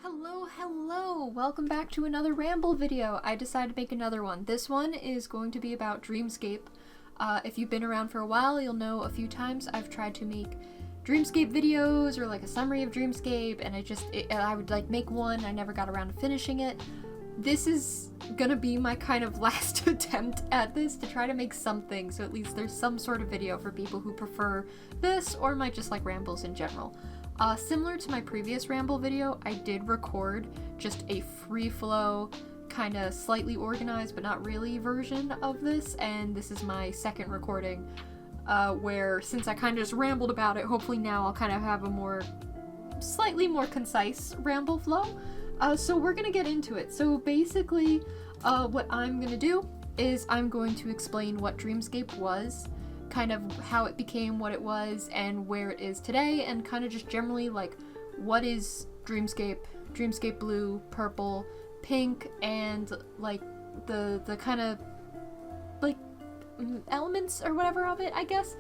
Hello! Welcome back to another ramble video. I decided to make another one. This one is going to be about Dreamscape. If you've been around for a while, you'll know a few times I've tried to make Dreamscape videos or like a summary of Dreamscape, and I would like make one, I never got around to finishing it. This is gonna be my kind of last attempt at this to try to make something, so at least there's some sort of video for people who prefer this or might just like rambles in general. Similar to my previous ramble video, I did record just a free flow, kind of slightly organized but not really version of this, and this is my second recording, where since I kind of just rambled about it, hopefully now I'll kind of have a slightly more concise ramble flow. So we're gonna get into it. So basically, what I'm gonna do is I'm going to explain what Dreamscape was, kind of how it became what it was and where it is today, and kind of just generally like what is Dreamscape blue, purple, pink, and like the kind of like elements or whatever of it, I guess.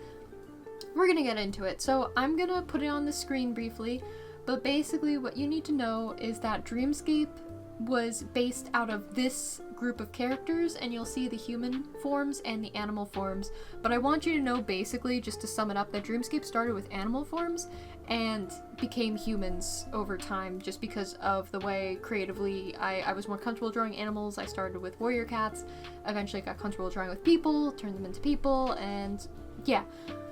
We're gonna get into it. So I'm gonna put it on the screen briefly, but basically what you need to know is that Dreamscape was based out of this group of characters, and you'll see the human forms and the animal forms, but I want you to know basically, just to sum it up, that Dreamscape started with animal forms and became humans over time just because of the way creatively I was more comfortable drawing animals. I started with warrior cats, eventually got comfortable drawing with people, turned them into people, and yeah.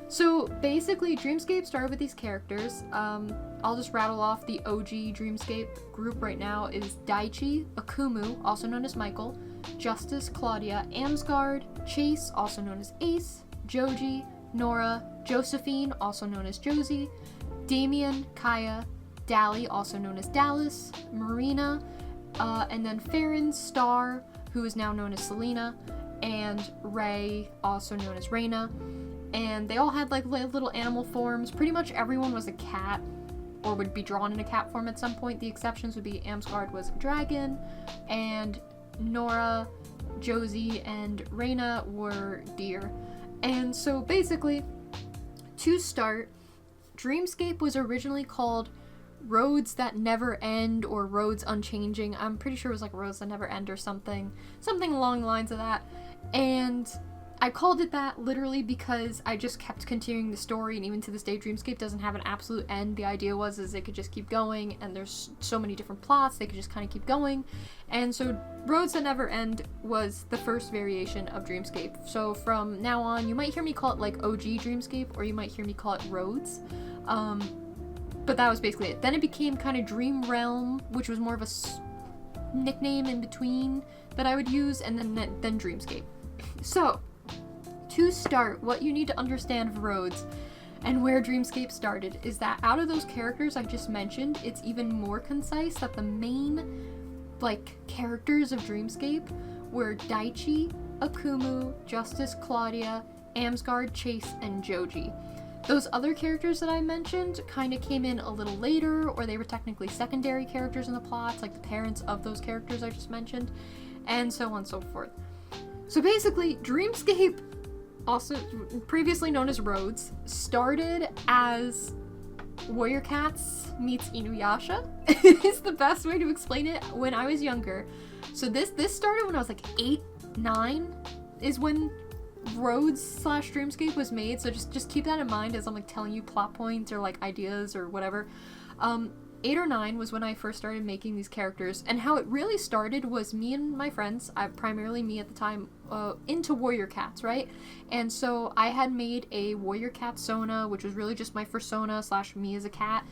So basically, Dreamscape started with these characters. I'll just rattle off the OG Dreamscape group right now is Daichi, Akumu, also known as Michael, Justice, Claudia, Amsgard, Cjase, also known as Ace, Joji, Norah, Josephine, also known as Josie, Damien, Kaya, Dali, also known as Dallas, Marina, and then Ferran, Star, who is now known as Selena, and Ray, also known as Reina. And they all had like little animal forms. Pretty much everyone was a cat or would be drawn in a cat form at some point. The exceptions would be Amsgard was a dragon, and Norah, Josie, and Reina were deer. And so basically, to start, Dreamscape was originally called Roads That Never End or Roads Unchanging. I'm pretty sure it was like Roads That Never End or something along the lines of that. And I called it that literally because I just kept continuing the story, and even to this day Dreamscape doesn't have an absolute end. The idea was they could just keep going, and there's so many different plots, they could just kind of keep going. And so Roads That Never End was the first variation of Dreamscape. So from now on, you might hear me call it like OG Dreamscape, or you might hear me call it Roads. But that was basically it. Then it became kind of Dream Realm, which was more of a nickname in between that I would use, and then Dreamscape. So to start, what you need to understand of Roads and where Dreamscape started is that out of those characters I just mentioned, it's even more concise that the main like characters of Dreamscape were Daichi, Akumu, Justice, Claudia, Amsgard, Cjase, and Joji. Those other characters that I mentioned kind of came in a little later, or they were technically secondary characters in the plots, like the parents of those characters I just mentioned, and so on and so forth. So basically, Dreamscape, also previously known as Roads, started as Warrior Cats meets Inuyasha is the best way to explain it when I was younger. So this started when I was like 8, 9 is when Roads / Dreamscape was made, so just keep that in mind as I'm like telling you plot points or like ideas or whatever. 8 or 9 was when I first started making these characters, and how it really started was me and my friends, primarily me at the time, into warrior cats, right? And so I had made a warrior cat Sona, which was really just my Fursona / me as a cat.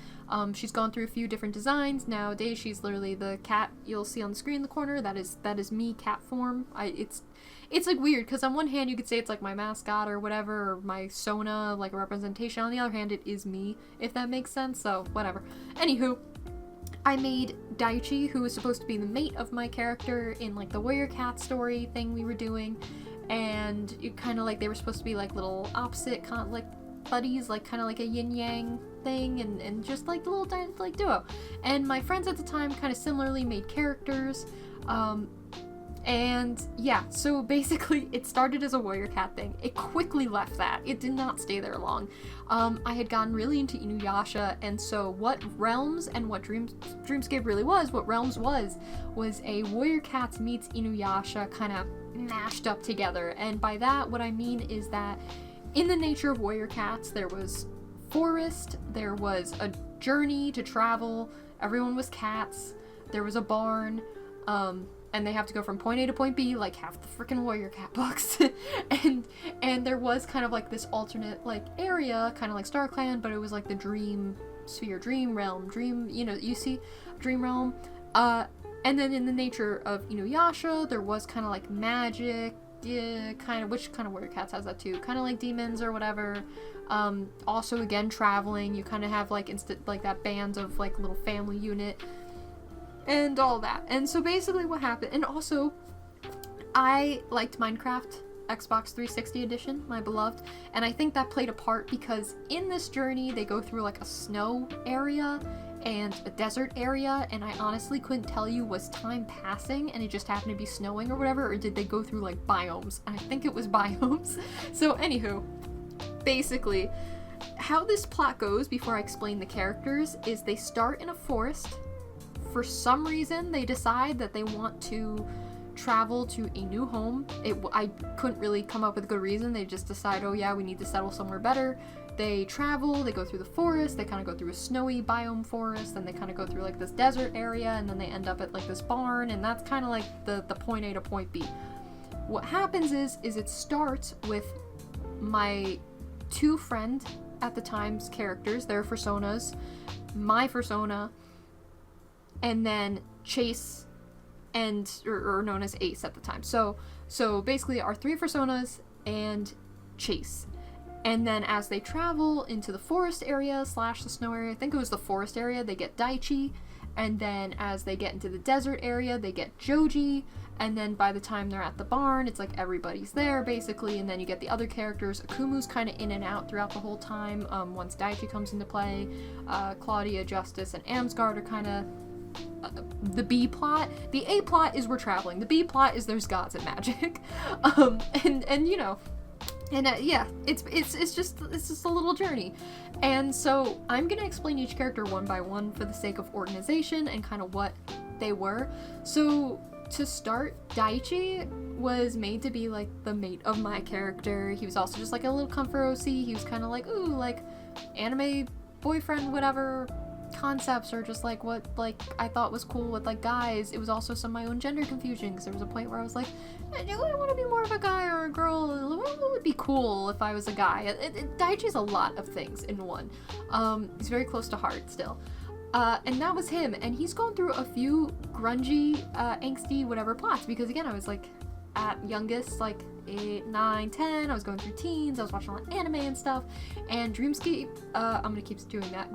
She's gone through a few different designs. Nowadays she's literally the cat you'll see on the screen in the corner. That is me, cat form. It's like weird, because on one hand you could say it's like my mascot or whatever, or my Sona, like a representation. On the other hand, it is me, if that makes sense, so whatever. Anywho, I made Daichi, who was supposed to be the mate of my character in like the warrior cat story thing we were doing, and it kind of like they were supposed to be like little opposite kind of like buddies, like kind of like a yin-yang thing, and just like the little like duo. And my friends at the time kind of similarly made characters, And yeah, so basically it started as a warrior cat thing. It quickly left that. It did not stay there long. I had gotten really into Inuyasha, and so what Realms and what Dreamscape really was, what Realms was a warrior cats meets Inuyasha kind of mashed up together. And by that, what I mean is that in the nature of warrior cats, there was forest, there was a journey to travel, everyone was cats, there was a barn, and they have to go from point A to point B, like half the freaking warrior cat books. and there was kind of like this alternate like area, kind of like StarClan, but it was like the dream sphere, dream realm, dream, you see, dream realm. And then in the nature of Inuyasha, there was kind of like magic, kind of, which kind of warrior cats has that too, kind of like demons or whatever. Also again, traveling, you kind of have like like that band of like little family unit and all that. And so basically what happened, and also I liked Minecraft Xbox 360 edition, my beloved, and I think that played a part because in this journey they go through like a snow area and a desert area, and I honestly couldn't tell you was time passing and it just happened to be snowing or whatever, or did they go through like biomes, and I think it was biomes. So anywho, basically how this plot goes, before I explain the characters, is they start in a forest. For some reason, they decide that they want to travel to a new home. I couldn't really come up with a good reason. They just decide, oh yeah, we need to settle somewhere better. They travel, they go through the forest, they kind of go through a snowy biome forest, then they kind of go through like this desert area, and then they end up at like this barn, and that's kind of like the point A to point B. What happens is it starts with my two friend at the time's characters, their Fursonas, my Fursona, and then Cjase, or known as Ace at the time. So basically our three Fursonas and Cjase. And then as they travel into the forest area / the snow area, I think it was the forest area, they get Daichi. And then as they get into the desert area, they get Joji. And then by the time they're at the barn, it's like everybody's there basically. And then you get the other characters. Akumu's kind of in and out throughout the whole time. Once Daichi comes into play, Claudia, Justice, and Amsgard are kind of the B plot. The A plot is we're traveling. The B plot is there's gods and magic. Yeah, it's just a little journey. And so I'm gonna explain each character one by one for the sake of organization and kind of what they were. So to start, Daichi was made to be like the mate of my character. He was also just like a little comfort OC. He was kind of like, ooh, like anime boyfriend, whatever concepts, or just like what like I thought was cool with like guys. It was also some of my own gender confusion, because there was a point where I was like, do I want to be more of a guy or a girl? What would be cool if I was a guy? Daichi's a lot of things in one. He's very close to heart still. And that was him, and he's gone through a few grungy, angsty, whatever plots, because again, I was like at youngest, like 8, 9, 10, I was going through teens, I was watching a lot of anime and stuff, and Dreamscape, I'm gonna keep doing that.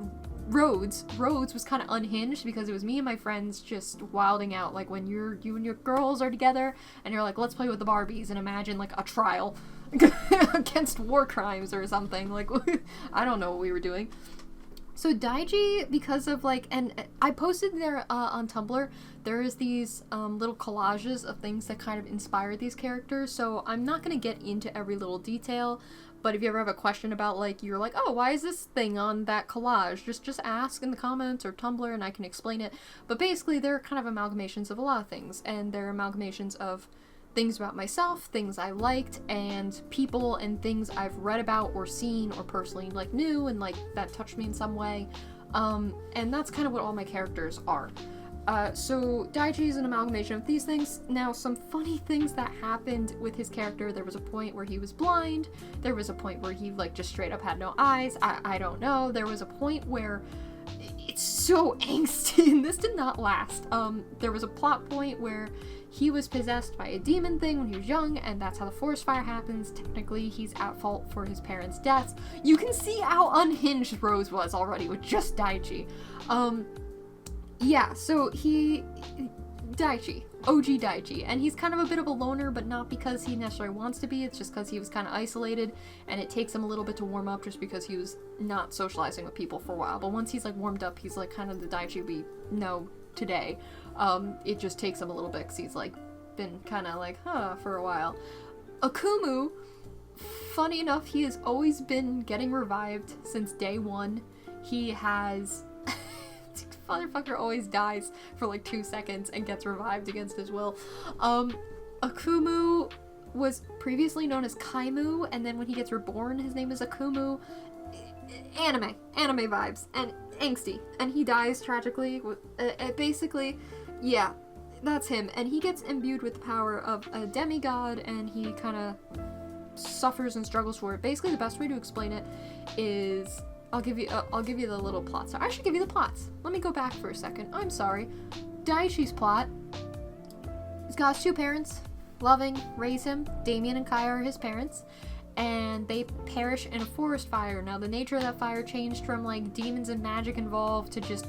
Roads was kind of unhinged because it was me and my friends just wilding out, like when you and your girls are together and you're like, let's play with the Barbies, and imagine like a trial against war crimes or something, like I don't know what we were doing. So Daichi, because of like, and I posted there on Tumblr, there is these little collages of things that kind of inspired these characters, so I'm not going to get into every little detail, but if you ever have a question about like, you're like, oh, why is this thing on that collage, just ask in the comments or Tumblr and I can explain it. But basically they're kind of amalgamations of a lot of things, and they're amalgamations of things about myself, things I liked, and people and things I've read about or seen or personally like knew and like that touched me in some way. And that's kind of what all my characters are. So Daichi is an amalgamation of these things. Now, some funny things that happened with his character: there was a point where he was blind, there was a point where he like just straight up had no eyes, I don't know, there was a point where it's so angsty, and this did not last. There was a plot point where he was possessed by a demon thing when he was young, and that's how the forest fire happens. Technically, he's at fault for his parents' deaths. You can see how unhinged Rose was already with just Daichi. Yeah, so Daichi, OG Daichi, and he's kind of a bit of a loner, but not because he necessarily wants to be, it's just because he was kind of isolated, and it takes him a little bit to warm up just because he was not socializing with people for a while. But once he's like warmed up, he's like kind of the Daichi we know today. It just takes him a little bit because he's like been kind of like, huh, for a while. Akumu, funny enough, he has always been getting revived since day one. He has... Motherfucker always dies for like 2 seconds and gets revived against his will. Akumu was previously known as Kaimu, and then when he gets reborn, his name is Akumu. Anime vibes, and angsty, and he dies tragically. Basically, yeah, that's him, and he gets imbued with the power of a demigod, and he kind of suffers and struggles for it. Basically, the best way to explain it is, I'll give you the little plot. So I should give you the plots. Let me go back for a second. I'm sorry. Daichi's plot. He's got 2 parents, loving, raise him. Damien and Kai are his parents, and they perish in a forest fire. Now, the nature of that fire changed from like demons and magic involved to just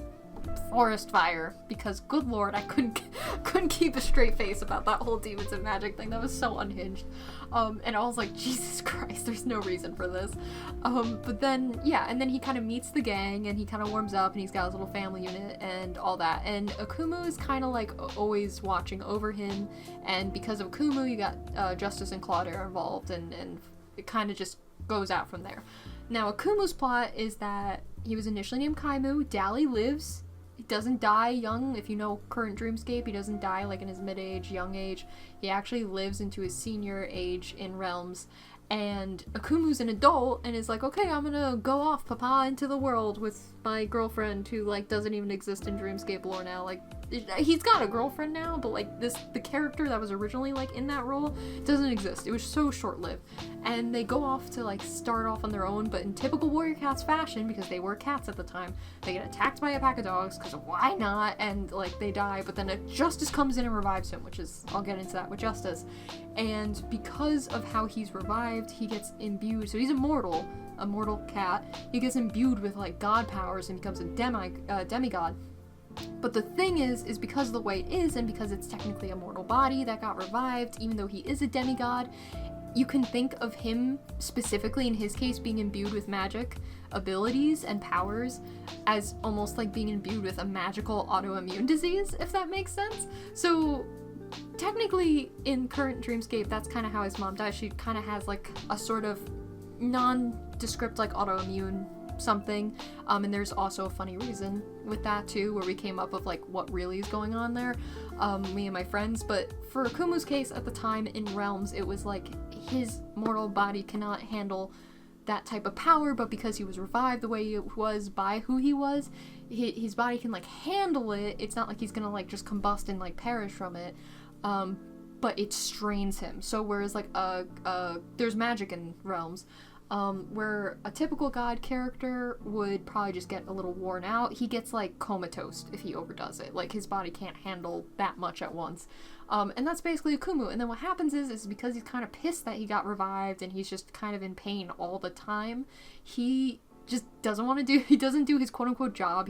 forest fire, because good lord, I couldn't keep a straight face about that whole demons and magic thing. That was so unhinged. And I was like, Jesus Christ, there's no reason for this. But then, yeah, and then he kind of meets the gang, and he kind of warms up, and he's got his little family unit and all that. And Akumu is kind of like always watching over him, and because of Akumu, you got Justice and Claudia are involved, and it kind of just goes out from there. Now, Akumu's plot is that he was initially named Kaimu. Dally lives. He doesn't die young. If you know current Dreamscape, he doesn't die like in his mid-age, young age. He actually lives into his senior age in Realms. And Akumu's an adult and is like, okay, I'm gonna go off, papa, into the world with my girlfriend who, like, doesn't even exist in Dreamscape lore now. Like, he's got a girlfriend now, but, like, the character that was originally, like, in that role doesn't exist. It was so short-lived. And they go off to, like, start off on their own, but in typical warrior cats fashion, because they were cats at the time, they get attacked by a pack of dogs, because why not? And, like, they die, but then Justice comes in and revives him, which is, I'll get into that with Justice. And because of how he's revived, he gets imbued, so he's a mortal cat. He gets imbued with, like, god powers and becomes a demigod. But the thing is because of the way it is, and because it's technically a mortal body that got revived, even though he is a demigod, you can think of him, specifically in his case, being imbued with magic abilities and powers as almost like being imbued with a magical autoimmune disease, if that makes sense. So technically, in current Dreamscape, that's kind of how his mom dies. She kind of has, like, a sort of nondescript, like, autoimmune something, and there's also a funny reason with that too, where we came up with, like, what really is going on there, me and my friends. But for Akumu's case, at the time in Realms, it was like his mortal body cannot handle that type of power, but because he was revived the way he was by who he was, his body can, like, handle it. It's not like he's gonna, like, just combust and, like, perish from it, but it strains him. So whereas, like, there's magic in Realms, where a typical god character would probably just get a little worn out, he gets, like, comatose if he overdoes it. Like, his body can't handle that much at once. And that's basically Akumu. And then what happens is because he's kind of pissed that he got revived and he's just kind of in pain all the time, he just doesn't do his quote-unquote job.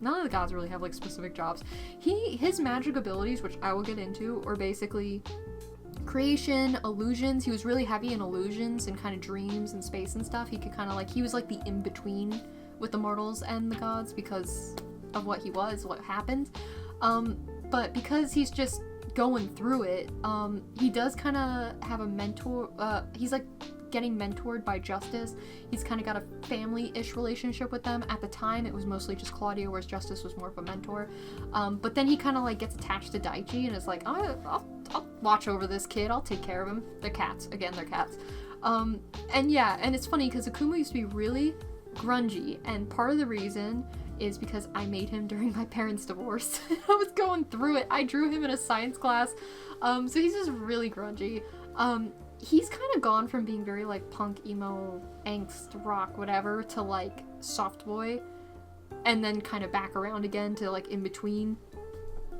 None of the gods really have, like, specific jobs. His magic abilities, which I will get into, are basically creation, illusions. He was really heavy in illusions and kind of dreams and space and stuff. He could kind of, like, he was like the in-between with the mortals and the gods because of what happened. But because he's just going through it, he does kind of have a mentor. He's, like, getting mentored by Justice. He's kind of got a family-ish relationship with them. At the time, it was mostly just Claudia, whereas Justice was more of a mentor. But then he kind of, like, gets attached to Daichi and is like, I'll watch over this kid. I'll take care of him. They're cats. Again, they're cats. And yeah, and it's funny because Akumu used to be really grungy, and part of the reason is because I made him during my parents' divorce. I was going through it. I drew him in a science class. So he's just really grungy. He's kind of gone from being very, like, punk, emo, angst, rock, whatever, to, like, soft boy, and then kind of back around again to, like, in between.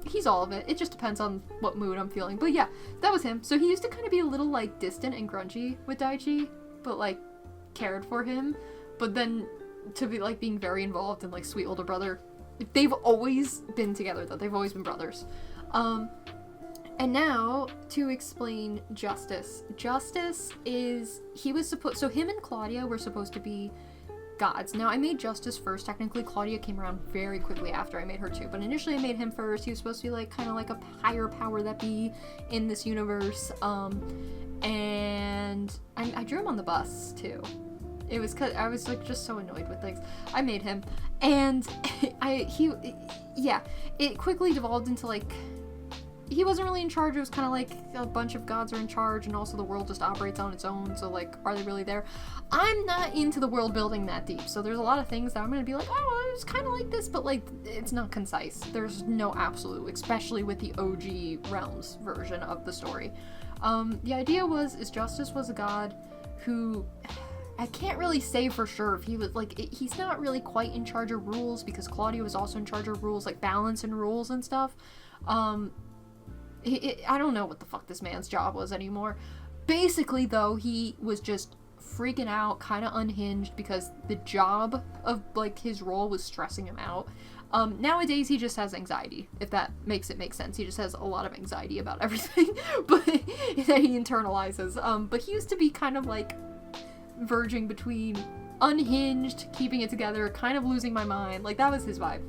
He's all of it. It just depends on what mood I'm feeling. But yeah, that was him. So he used to kind of be a little, like, distant and grungy with Daichi, but, like, cared for him. But then to be, like, being very involved and, like, sweet older brother. They've always been together, though. They've always been brothers. And now, to explain Justice. Justice is, so him and Claudia were supposed to be gods. Now, I made Justice first. Technically, Claudia came around very quickly after I made her too, but initially I made him first. He was supposed to be like kind of like a higher power that be in this universe. And I drew him on the bus too. It was cause I was like just so annoyed with things. I made him, and it quickly devolved into like, he wasn't really in charge. It was kind of like a bunch of gods are in charge, and also the world just operates on its own, so like, are they really there? I'm not into the world building that deep, so there's a lot of things that I'm gonna be like, oh, it's kind of like this, but like, it's not concise. There's no absolute, especially with the OG Realms version of the story. The idea is Justice was a god who, I can't really say for sure if he was like, he's not really quite in charge of rules, because Claudia was also in charge of rules, like balance and rules and stuff. I don't know what the fuck this man's job was anymore. Basically, though, he was just freaking out, kind of unhinged, because the job of, like, his role was stressing him out. Nowadays, he just has anxiety, if that makes it make sense. He just has a lot of anxiety about everything, but that he internalizes. But he used to be kind of, like, verging between unhinged, keeping it together, kind of losing my mind. Like, that was his vibe.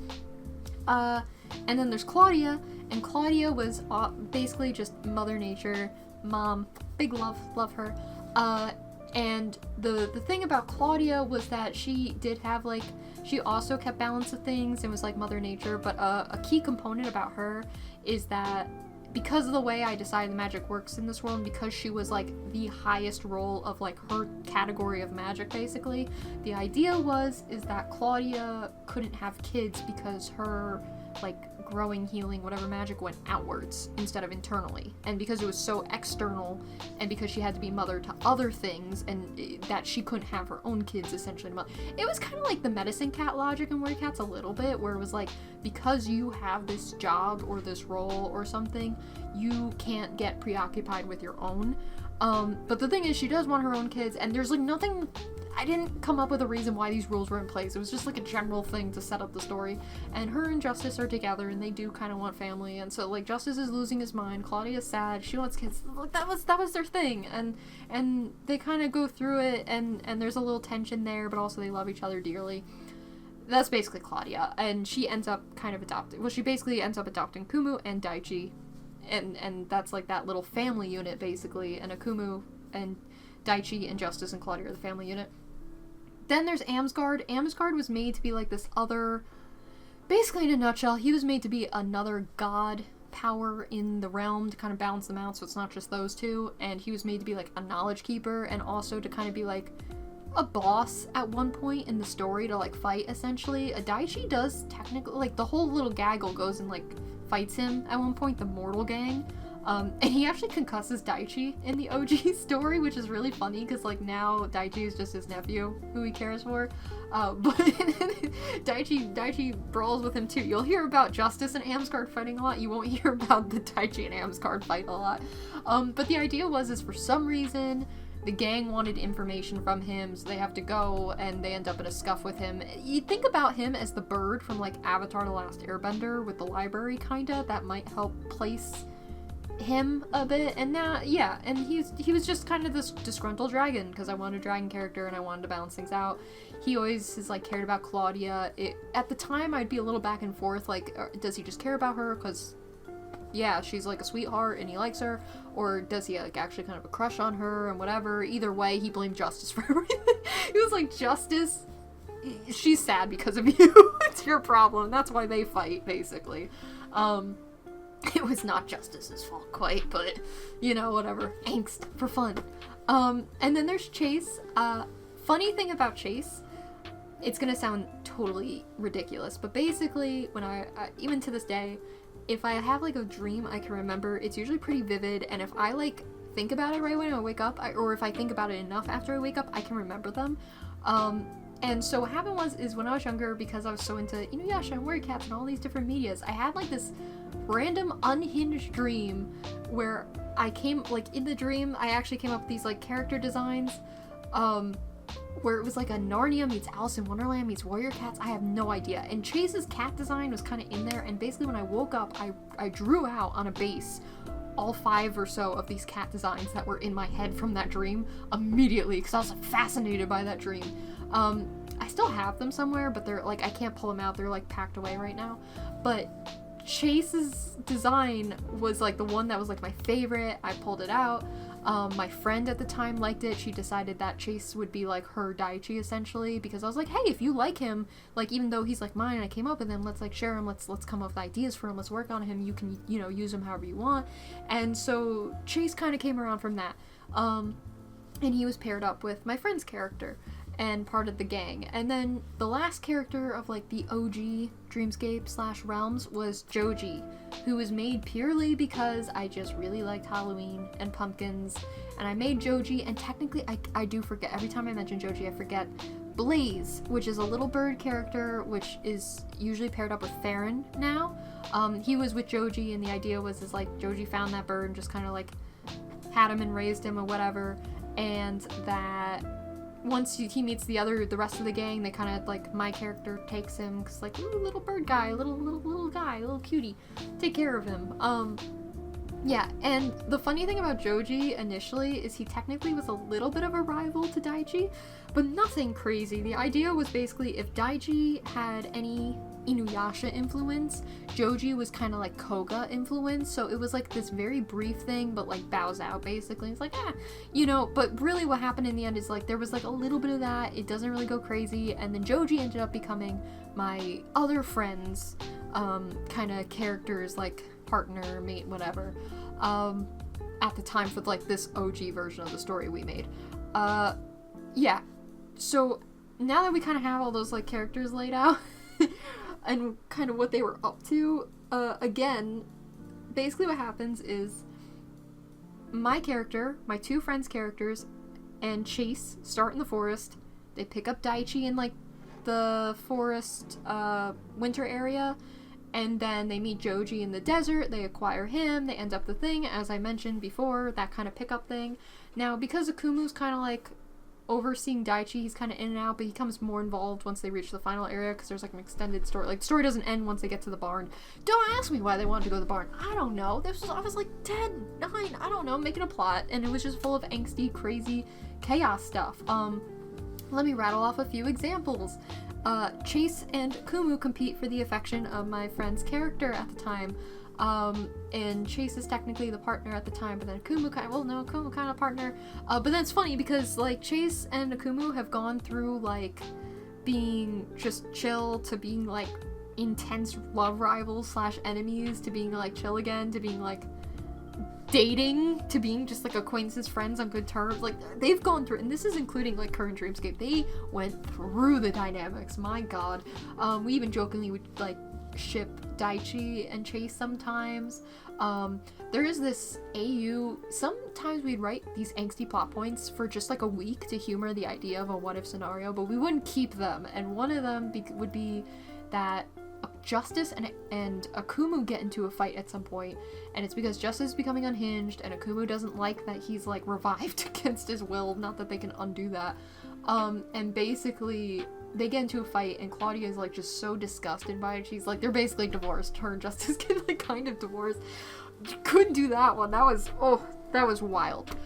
And then there's Claudia, and Claudia was basically just Mother Nature, mom, big love her. And the thing about Claudia was that she did have, like, she also kept balance of things and was like Mother Nature, but a key component about her is that because of the way I decided the magic works in this world, and because she was, like, the highest role of, like, her category of magic, basically, the idea is that Claudia couldn't have kids because her, like, growing, healing, whatever magic went outwards instead of internally. And because it was so external, and because she had to be mother to other things, and that she couldn't have her own kids, essentially. It was kind of like the medicine cat logic in Weird Cats a little bit, where it was like, because you have this job or this role or something, you can't get preoccupied with your own. But the thing is, she does want her own kids, and there's, like, nothing, I didn't come up with a reason why these rules were in place. It was just, like, a general thing to set up the story. And her and Justice are together, and they do kind of want family, and so, like, Justice is losing his mind, Claudia's sad, she wants kids. Like, that was their thing, and they kind of go through it, and there's a little tension there, but also they love each other dearly. That's basically Claudia, and she ends up kind of she basically ends up adopting Akumu and Daichi, and that's, like, that little family unit, basically, and Akumu and Daichi and Justice and Claudia are the family unit. Then there's Amsgard. Amsgard was made to be, like, this other, basically in a nutshell, he was made to be another god power in the realm to kind of balance them out, so it's not just those two, and he was made to be, like, a knowledge keeper, and also to kind of be, like, a boss at one point in the story to, like, fight, essentially. Daichi does technically, like, the whole little gaggle goes and, like, fights him at one point, the Mortal Gang. And he actually concusses Daichi in the OG story, which is really funny, because, like, now Daichi is just his nephew, who he cares for. But Daichi brawls with him too. You'll hear about Justice and Amsgard fighting a lot. You won't hear about the Daichi and Amsgard fight a lot. But the idea is for some reason, the gang wanted information from him, so they have to go, and they end up in a scuff with him. You think about him as the bird from, like, Avatar: The Last Airbender with the library, kinda. That might help place him a bit. And now, yeah, and he was just kind of this disgruntled dragon, because I wanted a dragon character, and I wanted to balance things out. He always has, like, cared about Claudia. At the time, I'd be a little back and forth, like, does he just care about her, because, yeah, she's, like, a sweetheart and he likes her, or does he, like, actually kind of a crush on her and whatever. Either way, he blamed Justice for everything. He was like, Justice, she's sad because of you. It's your problem. That's why they fight, basically. It was not Justice's fault quite, but, you know, whatever. Angst for fun. And then there's Cjase. Funny thing about Cjase, it's gonna sound totally ridiculous, but basically, when I even to this day, if I have, like, a dream I can remember, it's usually pretty vivid, and if I, like, think about it right when I wake up, or if I think about it enough after I wake up, I can remember them. And so what happened is when I was younger, because I was so into Inuyasha and Weird Cats and all these different medias, I had, like, this random unhinged dream where I came, like, in the dream, I actually came up with these, like, character designs, where it was like a Narnia meets Alice in Wonderland meets Warrior Cats. I have no idea. And Chase's cat design was kind of in there, and basically when I woke up, I drew out on a base all 5 or so of these cat designs that were in my head from that dream immediately, because I was, like, fascinated by that dream. I still have them somewhere, but they're like, I can't pull them out. They're like packed away right now. But Cjase's design was like the one that was like my favorite. I pulled it out. My friend at the time liked it. She decided that Cjase would be like her Daichi essentially, because I was like, hey, if you like him, like even though he's like mine, I came up with him, let's like share him, let's come up with ideas for him, let's work on him, you can, you know, use him however you want. And so Cjase kind of came around from that. And he was paired up with my friend's character and part of the gang. And then the last character of like the OG Dreamscape / Realms was Joji, who was made purely because I just really liked Halloween and pumpkins, and I made Joji. And technically I do forget, every time I mention Joji I forget Blaze, which is a little bird character, which is usually paired up with Ferran now. He was with Joji, and the idea was is like Joji found that bird and just kind of like had him and raised him or whatever, and that once he meets the rest of the gang, they kind of like, my character takes him because like, ooh, little bird guy, little guy, little cutie, take care of him. Yeah, and the funny thing about Joji initially is he technically was a little bit of a rival to Daichi, but nothing crazy. The idea was basically if Daichi had any Inuyasha influence, Joji was kind of like Koga influence, so it was like this very brief thing, but like bows out basically. It's like, you know, but really what happened in the end is like there was like a little bit of that, it doesn't really go crazy, and then Joji ended up becoming my other friend's kind of characters, like partner, mate, whatever, at the time for like this OG version of the story we made. Yeah, so now that we kind of have all those like characters laid out and kind of what they were up to, again, basically what happens is my character, my two friends' characters, and Cjase start in the forest. They pick up Daichi in like the forest winter area, and then they meet Joji in the desert, they acquire him, they end up the thing, as I mentioned before, that kind of pickup thing. Now, because Akumu's kind of like overseeing Daichi, he's kind of in and out, but he becomes more involved once they reach the final area, because there's like an extended story. Like, the story doesn't end once they get to the barn. Don't ask me why they wanted to go to the barn. I don't know. I was like 10, 9, I don't know, making a plot, and it was just full of angsty, crazy chaos stuff. Let me rattle off a few examples. Cjase and Akumu compete for the affection of my friend's character at the time. And Cjase is technically the partner at the time, but then Akumu kind of partner. But then it's funny because like Cjase and Akumu have gone through like being just chill to being like intense love rivals / enemies to being like chill again to being like dating to being just like acquaintances, friends on good terms. Like they've gone through, and this is including like current Dreamscape, they went through the dynamics, my god. We even jokingly would like ship Daichi and Cjase sometimes. There is this AU, sometimes we'd write these angsty plot points for just like a week to humor the idea of a what if scenario, but we wouldn't keep them, and one of them would be that Justice and Akumu get into a fight at some point, and it's because Justice is becoming unhinged and Akumu doesn't like that he's like revived against his will, not that they can undo that. And basically they get into a fight and Claudia is like just so disgusted by it. She's like, they're basically divorced. Her and Justice get like kind of divorced. You couldn't do that one. That was wild.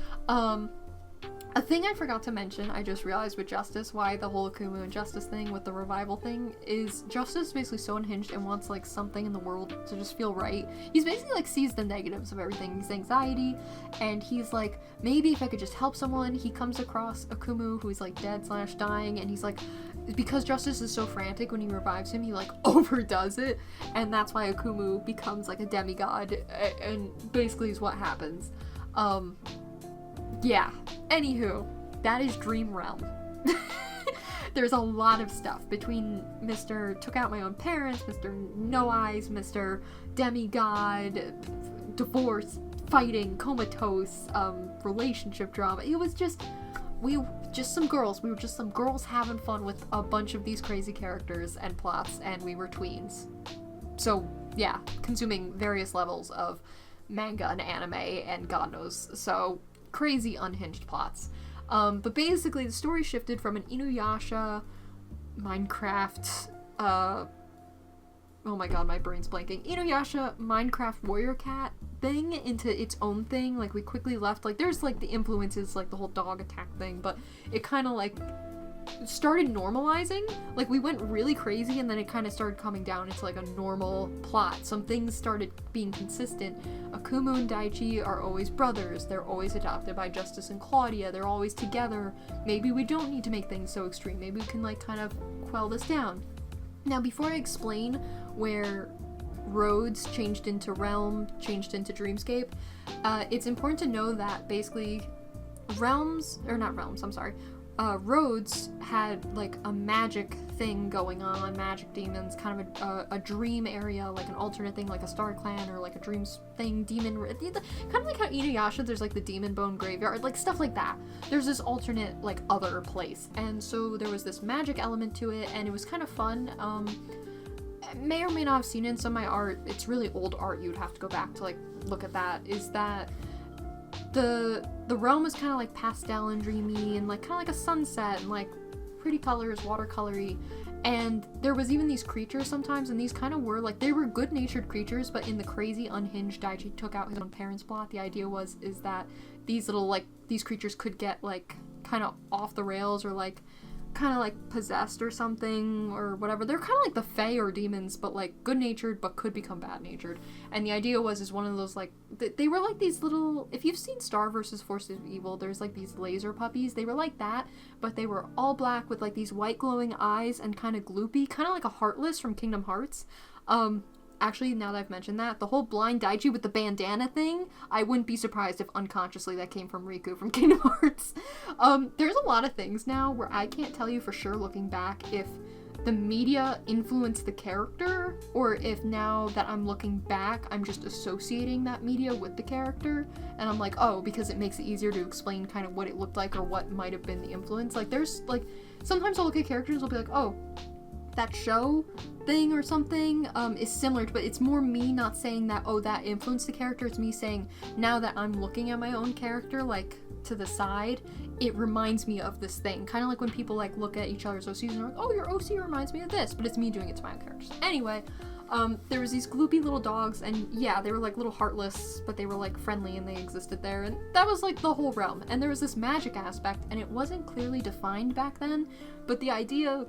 A thing I forgot to mention, I just realized with Justice, why the whole Akumu and Justice thing with the revival thing is Justice is basically so unhinged and wants like something in the world to just feel right. He's basically like sees the negatives of everything. He's anxiety, and he's like, maybe if I could just help someone. He comes across Akumu who is like dead / dying, and he's like, because Justice is so frantic when he revives him, he like overdoes it, and that's why Akumu becomes like a demigod, and basically is what happens. Yeah, anywho, that is Dream Realm. There's a lot of stuff between Mr. Took Out My Own Parents, Mr. No Eyes, Mr. Demigod, divorce, fighting, comatose, relationship drama. It was just, we were just some girls having fun with a bunch of these crazy characters and plots, and we were tweens. So, yeah, consuming various levels of manga and anime and god knows, so crazy unhinged plots. But basically the story shifted from an Inuyasha, Minecraft, oh my god, my brain's blanking, Inuyasha, Minecraft warrior cat thing into its own thing. Like we quickly left, like there's like the influences, like the whole dog attack thing, but it kind of like started normalizing. Like, we went really crazy and then it kind of started coming down into like a normal plot. Some things started being consistent. Akumu and Daichi are always brothers. They're always adopted by Justice and Claudia. They're always together. Maybe we don't need to make things so extreme. Maybe we can like kind of quell this down. Now, before I explain where roads changed into realm, changed into Dreamscape, it's important to know that basically roads had like a magic thing going on, magic demons, kind of a dream area, like an alternate thing, like a Star Clan or like a dreams thing, demon, kind of like how Inuyasha, there's like the demon bone graveyard, like stuff like that. There's this alternate like other place, and so there was this magic element to it, and it was kind of fun. May or may not have seen it in some of my art. It's really old art. You'd have to go back to like look at that. Is that the realm is kind of like pastel and dreamy and like kind of like a sunset and like pretty colors, watercolory, and there was even these creatures sometimes, and these kind of were like, they were good-natured creatures, but in the crazy unhinged Daichi took out his own parents' plot. The idea is that these little like these creatures could get like kind of off the rails or like kind of like possessed or something or whatever. They're kind of like the fae or demons, but like good-natured but could become bad-natured. And the idea is one of those like they were like these little, if you've seen Star vs. Forces of Evil, there's like these laser puppies. They were like that, but they were all black with like these white glowing eyes and kind of gloopy, kind of like a Heartless from Kingdom Hearts. Actually, now that I've mentioned that, the whole blind Daichi with the bandana thing, I wouldn't be surprised if unconsciously that came from Riku from Kingdom Hearts. There's a lot of things now where I can't tell you for sure looking back if the media influenced the character, or if now that I'm looking back, I'm just associating that media with the character, and I'm like, oh, because it makes it easier to explain kind of what it looked like or what might have been the influence. Like, there's, like, sometimes I'll look at characters and I'll be like, oh, that show thing or something is similar to, but it's more me not saying that, oh, that influenced the character. It's me saying, now that I'm looking at my own character, like, to the side, it reminds me of this thing. Kind of like when people, like, look at each other's OCs and are like, oh, your OC reminds me of this, but it's me doing it to my own characters. Anyway, there was these gloopy little dogs, and yeah, they were, like, little Heartless, but they were, like, friendly, and they existed there, and that was, like, the whole realm. And there was this magic aspect, and it wasn't clearly defined back then, but the idea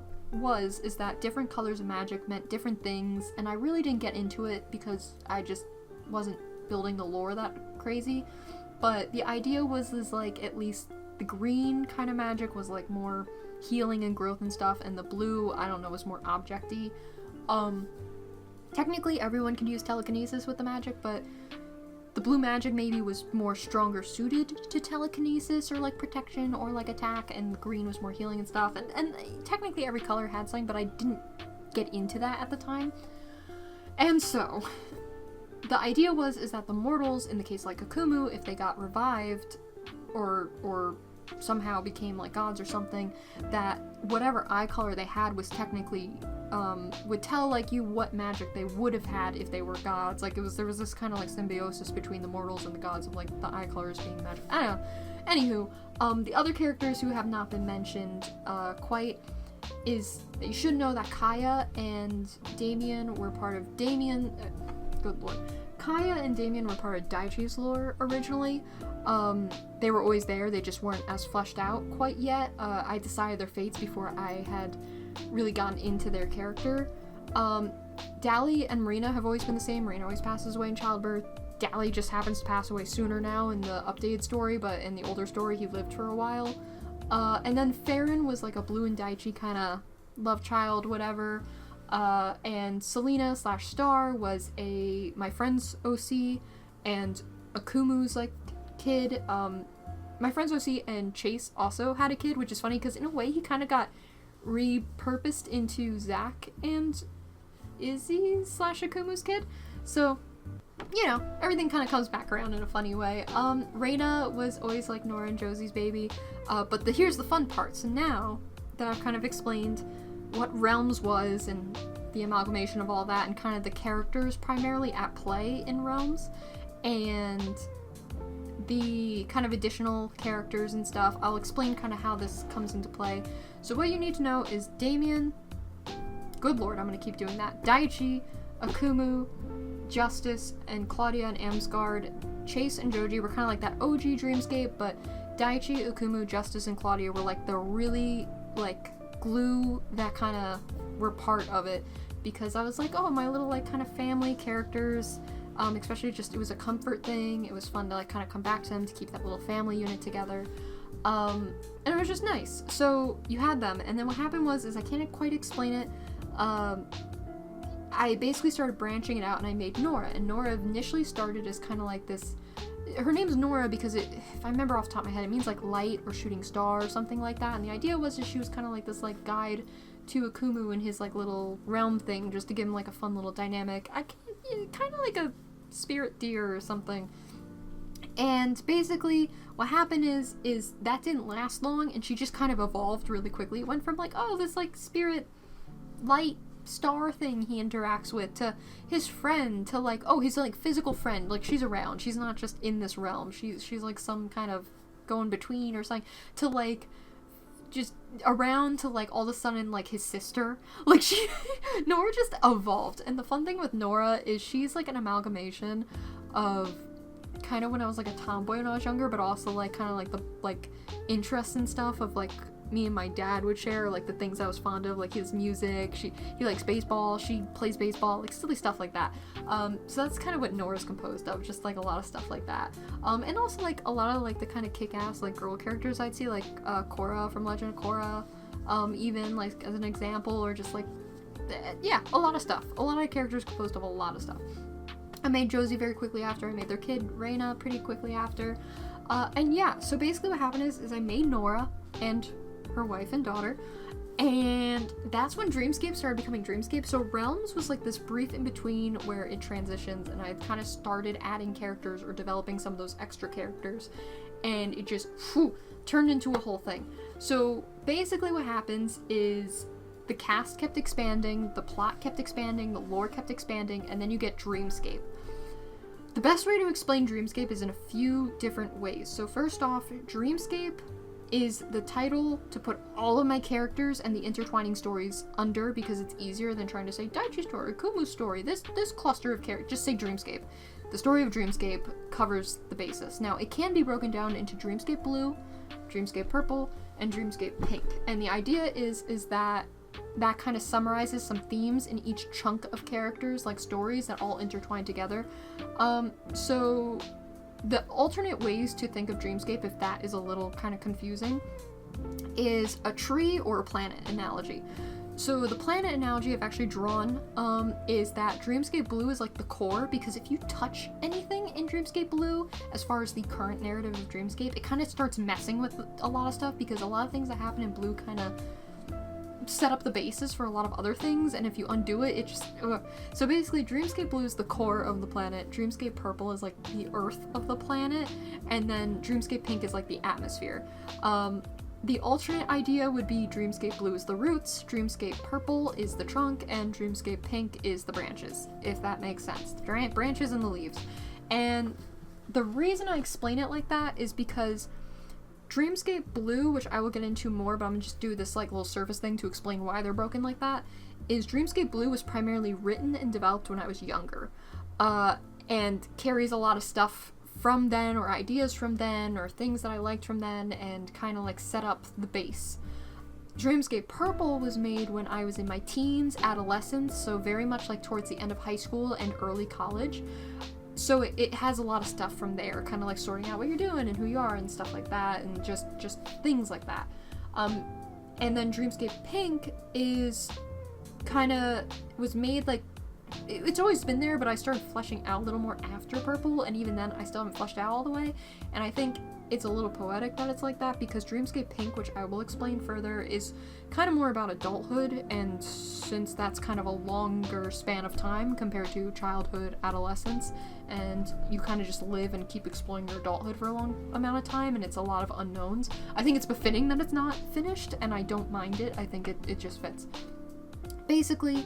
is that different colors of magic meant different things, and I really didn't get into it because I just wasn't building the lore that crazy. But the idea was like, at least the green kind of magic was like more healing and growth and stuff, and the blue, I don't know, was more objecty. Technically everyone can use telekinesis with the magic, but the blue magic maybe was more stronger suited to telekinesis or like protection or like attack, and the green was more healing and stuff, and technically every color had something, but I didn't get into that at the time. And so the idea is that the mortals, in the case like Akumu, if they got revived or somehow became like gods or something, that whatever eye color they had was technically would tell like you what magic they would have had if they were gods. Like there was this kind of like symbiosis between the mortals and the gods of like the eye colors being magic. I don't know. Anywho, the other characters who have not been mentioned quite is, you should know that Kaya and Damien were part of good lord. Kaya and Damien were part of Daichi's lore originally. They were always there, they just weren't as fleshed out quite yet. I decided their fates before I had really gotten into their character. Dally and Marina have always been the same. Marina always passes away in childbirth. Dally just happens to pass away sooner now in the updated story, but in the older story he lived for a while. And then Ferran was like a Blue and Daichi kind of love child, whatever. And Selena/Star was my friend's OC, and Akumu's like kid. My friend's OC and Cjase also had a kid, which is funny because in a way he kind of got repurposed into Zach and Izzy/Akumu's kid. So, you know, everything kind of comes back around in a funny way. Reina was always like Norah and Josie's baby, but here's the fun part. So now that I've kind of explained what Realms was and the amalgamation of all that and kind of the characters primarily at play in Realms and the kind of additional characters and stuff, I'll explain kind of how this comes into play. So what you need to know is Damien, good lord, I'm going to keep doing that, Daichi, Akumu, Justice, and Claudia and Amsgard, Cjase and Joji were kind of like that OG Dreamscape, but Daichi, Akumu, Justice, and Claudia were like the really like glue that kind of were part of it, because I was like, oh, my little like kind of family characters, especially just it was a comfort thing. It was fun to like kind of come back to them, to keep that little family unit together. And it was just nice. So you had them, and then what happened was I can't quite explain it. I basically started branching it out, and I made Norah. And Norah initially started as kind of like this. Her name's Norah because if I remember off the top of my head, it means like light or shooting star or something like that. And the idea was that she was kind of like this like guide to Akumu and his like little realm thing, just to give him like a fun little dynamic. Kind of like a spirit deer or something. And basically what happened is that didn't last long, and she just kind of evolved really quickly. It went from like, oh, this like spirit light star thing he interacts with, to his friend, to like, oh, his like physical friend, like she's around, she's not just in this realm, she's like some kind of going between or something, to like just around, to like all of a sudden like his sister, like she Norah just evolved. And the fun thing with Norah is she's like an amalgamation of kind of when I was like a tomboy when I was younger, but also like kind of like the like interests and stuff of like me and my dad would share, like the things I was fond of, like his music. He likes baseball, she plays baseball, like silly stuff like that. So that's kind of what Norah's composed of, just like a lot of stuff like that. And also like a lot of like the kind of kick-ass like girl characters I'd see, like Korra from Legend of Korra, even like as an example, or just like yeah, a lot of stuff. A lot of characters composed of a lot of stuff. I made Joji very quickly after. I made their kid Reina pretty quickly after. And yeah, so basically what happened is I made Norah and her wife and daughter, and that's when Dreamscape started becoming Dreamscape. So Realms was like this brief in between where it transitions, and I kind of started adding characters or developing some of those extra characters, and it just turned into a whole thing. So basically what happens is the cast kept expanding, the plot kept expanding, the lore kept expanding, and then you get Dreamscape. The best way to explain Dreamscape is in a few different ways. So first off, Dreamscape is the title to put all of my characters and the intertwining stories under, because it's easier than trying to say Daichi story, Kumu story, this cluster of characters. Just say Dreamscape. The story of Dreamscape covers the basis. Now, it can be broken down into Dreamscape Blue, Dreamscape Purple, and Dreamscape Pink. And the idea is that kind of summarizes some themes in each chunk of characters, like stories that all intertwine together. So the alternate ways to think of Dreamscape, if that is a little kind of confusing, is a tree or a planet analogy. So the planet analogy I've actually drawn is that Dreamscape Blue is like the core, because if you touch anything in Dreamscape Blue, as far as the current narrative of Dreamscape, it kind of starts messing with a lot of stuff, because a lot of things that happen in Blue kind of set up the basis for a lot of other things, and if you undo it, it just So basically Dreamscape Blue is the core of the planet, Dreamscape Purple is like the earth of the planet, and then Dreamscape Pink is like the atmosphere. The alternate idea would be Dreamscape Blue is the roots, Dreamscape Purple is the trunk, and Dreamscape Pink is the branches, if that makes sense. The branches and the leaves. And the reason I explain it like that is because Dreamscape Blue, which I will get into more, but I'm gonna just do this like little surface thing to explain why they're broken like that, is Dreamscape Blue was primarily written and developed when I was younger, and carries a lot of stuff from then, or ideas from then, or things that I liked from then, and kind of like set up the base. Dreamscape Purple was made when I was in my teens, adolescence, so very much like towards the end of high school and early college. So it has a lot of stuff from there, kind of like sorting out what you're doing and who you are and stuff like that, and just things like that. And then Dreamscape Pink is kind of was made like, it's always been there, but I started fleshing out a little more after Purple, and even then I still haven't fleshed out all the way. And I think it's a little poetic that it's like that, because Dreamscape Pink, which I will explain further, is kind of more about adulthood, and since that's kind of a longer span of time compared to childhood, adolescence, and you kind of just live and keep exploring your adulthood for a long amount of time, and it's a lot of unknowns. I think it's befitting that it's not finished, and I don't mind it. I think it just fits. Basically,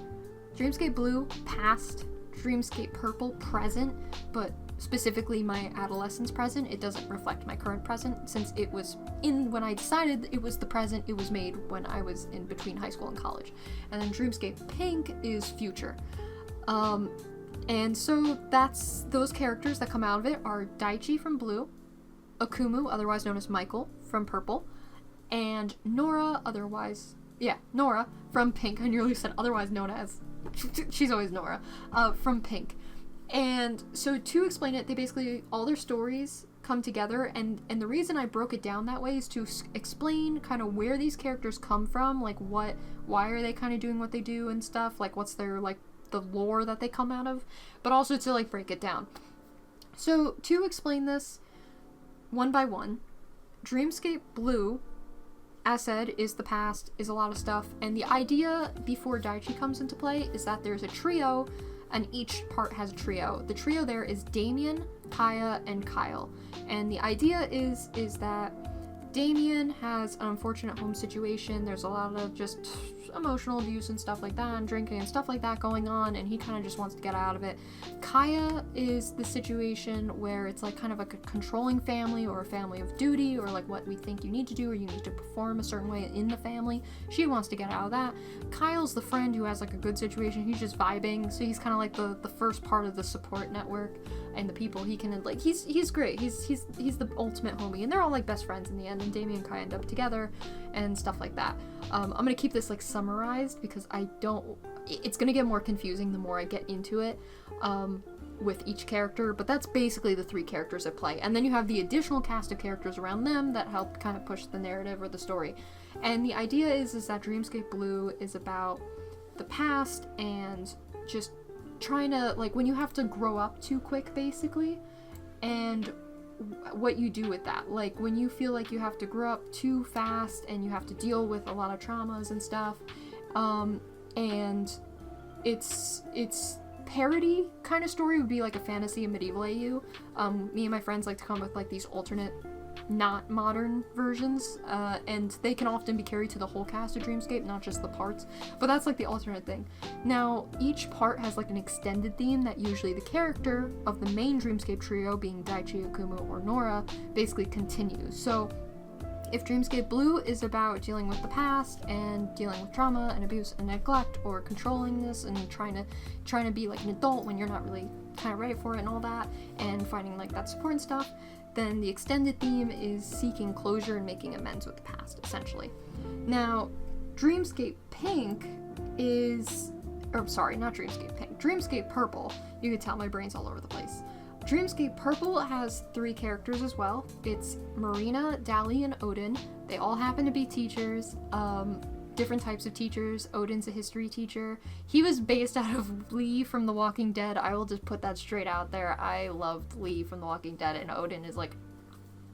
Dreamscape Blue, past, Dreamscape Purple, present, but specifically my adolescence present. It doesn't reflect my current present, since it was when I decided it was the present, it was made when I was in between high school and college. And then Dreamscape Pink is future. And so that's those characters that come out of it are Daichi from Blue, Akumu, otherwise known as Michael, from Purple, and Norah, Norah from Pink. I nearly said otherwise known as, she's always Norah, from Pink. And so to explain it, they basically, all their stories come together, and the reason I broke it down that way is to explain kind of where these characters come from, like why are they kind of doing what they do and stuff, like what's their, like, the lore that they come out of, but also to, like, break it down. So to explain this one by one, Dreamscape Blue, as said, is the past, is a lot of stuff, and the idea before Daichi comes into play is that there's a trio, and each part has a trio. The trio there is Damien, Kaya, and Kyle. And the idea is that Damien has an unfortunate home situation. There's a lot of just emotional abuse and stuff like that, and drinking and stuff like that going on, and he kind of just wants to get out of it. Kaya is the situation where it's like kind of like a controlling family, or a family of duty, or like what we think you need to do, or you need to perform a certain way in the family. She wants to get out of that. Kyle's the friend who has like a good situation. He's just vibing, so he's kind of like the first part of the support network, and the people he can, like, he's great. He's the ultimate homie, and they're all like best friends in the end, and Damien and Kaya end up together and stuff like that. I'm gonna keep this like summarized because it's gonna get more confusing the more I get into it with each character, but that's basically the three characters at play. And then you have the additional cast of characters around them that help kind of push the narrative or the story. And the idea is that Dreamscape Blue is about the past and just trying to, like, when you have to grow up too quick, basically, and what you do with that. Like, when you feel like you have to grow up too fast and you have to deal with a lot of traumas and stuff, and it's parody kind of story would be like a fantasy and medieval AU. Me and my friends like to come with like these alternate, not modern versions, and they can often be carried to the whole cast of Dreamscape, not just the parts, but that's like the alternate thing. Now, each part has like an extended theme that usually the character of the main Dreamscape trio, being Daichi, Akumu, or Norah, basically continues. So if Dreamscape Blue is about dealing with the past and dealing with trauma and abuse and neglect, or controlling this and trying to be like an adult when you're not really kind of ready for it and all that, and finding like that support and stuff, then the extended theme is seeking closure and making amends with the past, essentially. Now, Dreamscape Pink is, or sorry, not Dreamscape Pink, Dreamscape Purple. You can tell my brain's all over the place. Dreamscape Purple has three characters as well. It's Marina, Dali, and Odin. They all happen to be teachers, different types of teachers. Odin's a history teacher. He was based out of Lee from The Walking Dead. I will just put that straight out there. I loved Lee from The Walking Dead, and Odin is like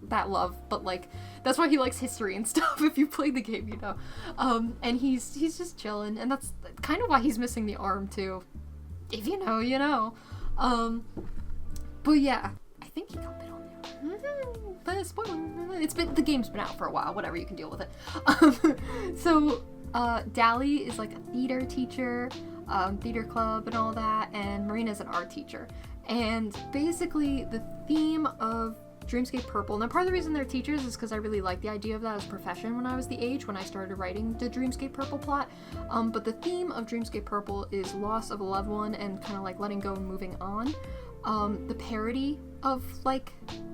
that love, but like that's why he likes history and stuff. If you play the game, you know. And he's just chilling, and that's kind of why he's missing the arm too. If you know, you know. But yeah, I think he got bit on there. But spoiler, the game's been out for a while. Whatever, you can deal with it. So Dali is like a theater teacher, theater club and all that, and Marina's an art teacher. And basically the theme of Dreamscape Purple, now part of the reason they're teachers is because I really liked the idea of that as a profession when I was the age when I started writing the Dreamscape Purple plot. But the theme of Dreamscape Purple is loss of a loved one and kind of like letting go and moving on. The parody of, like,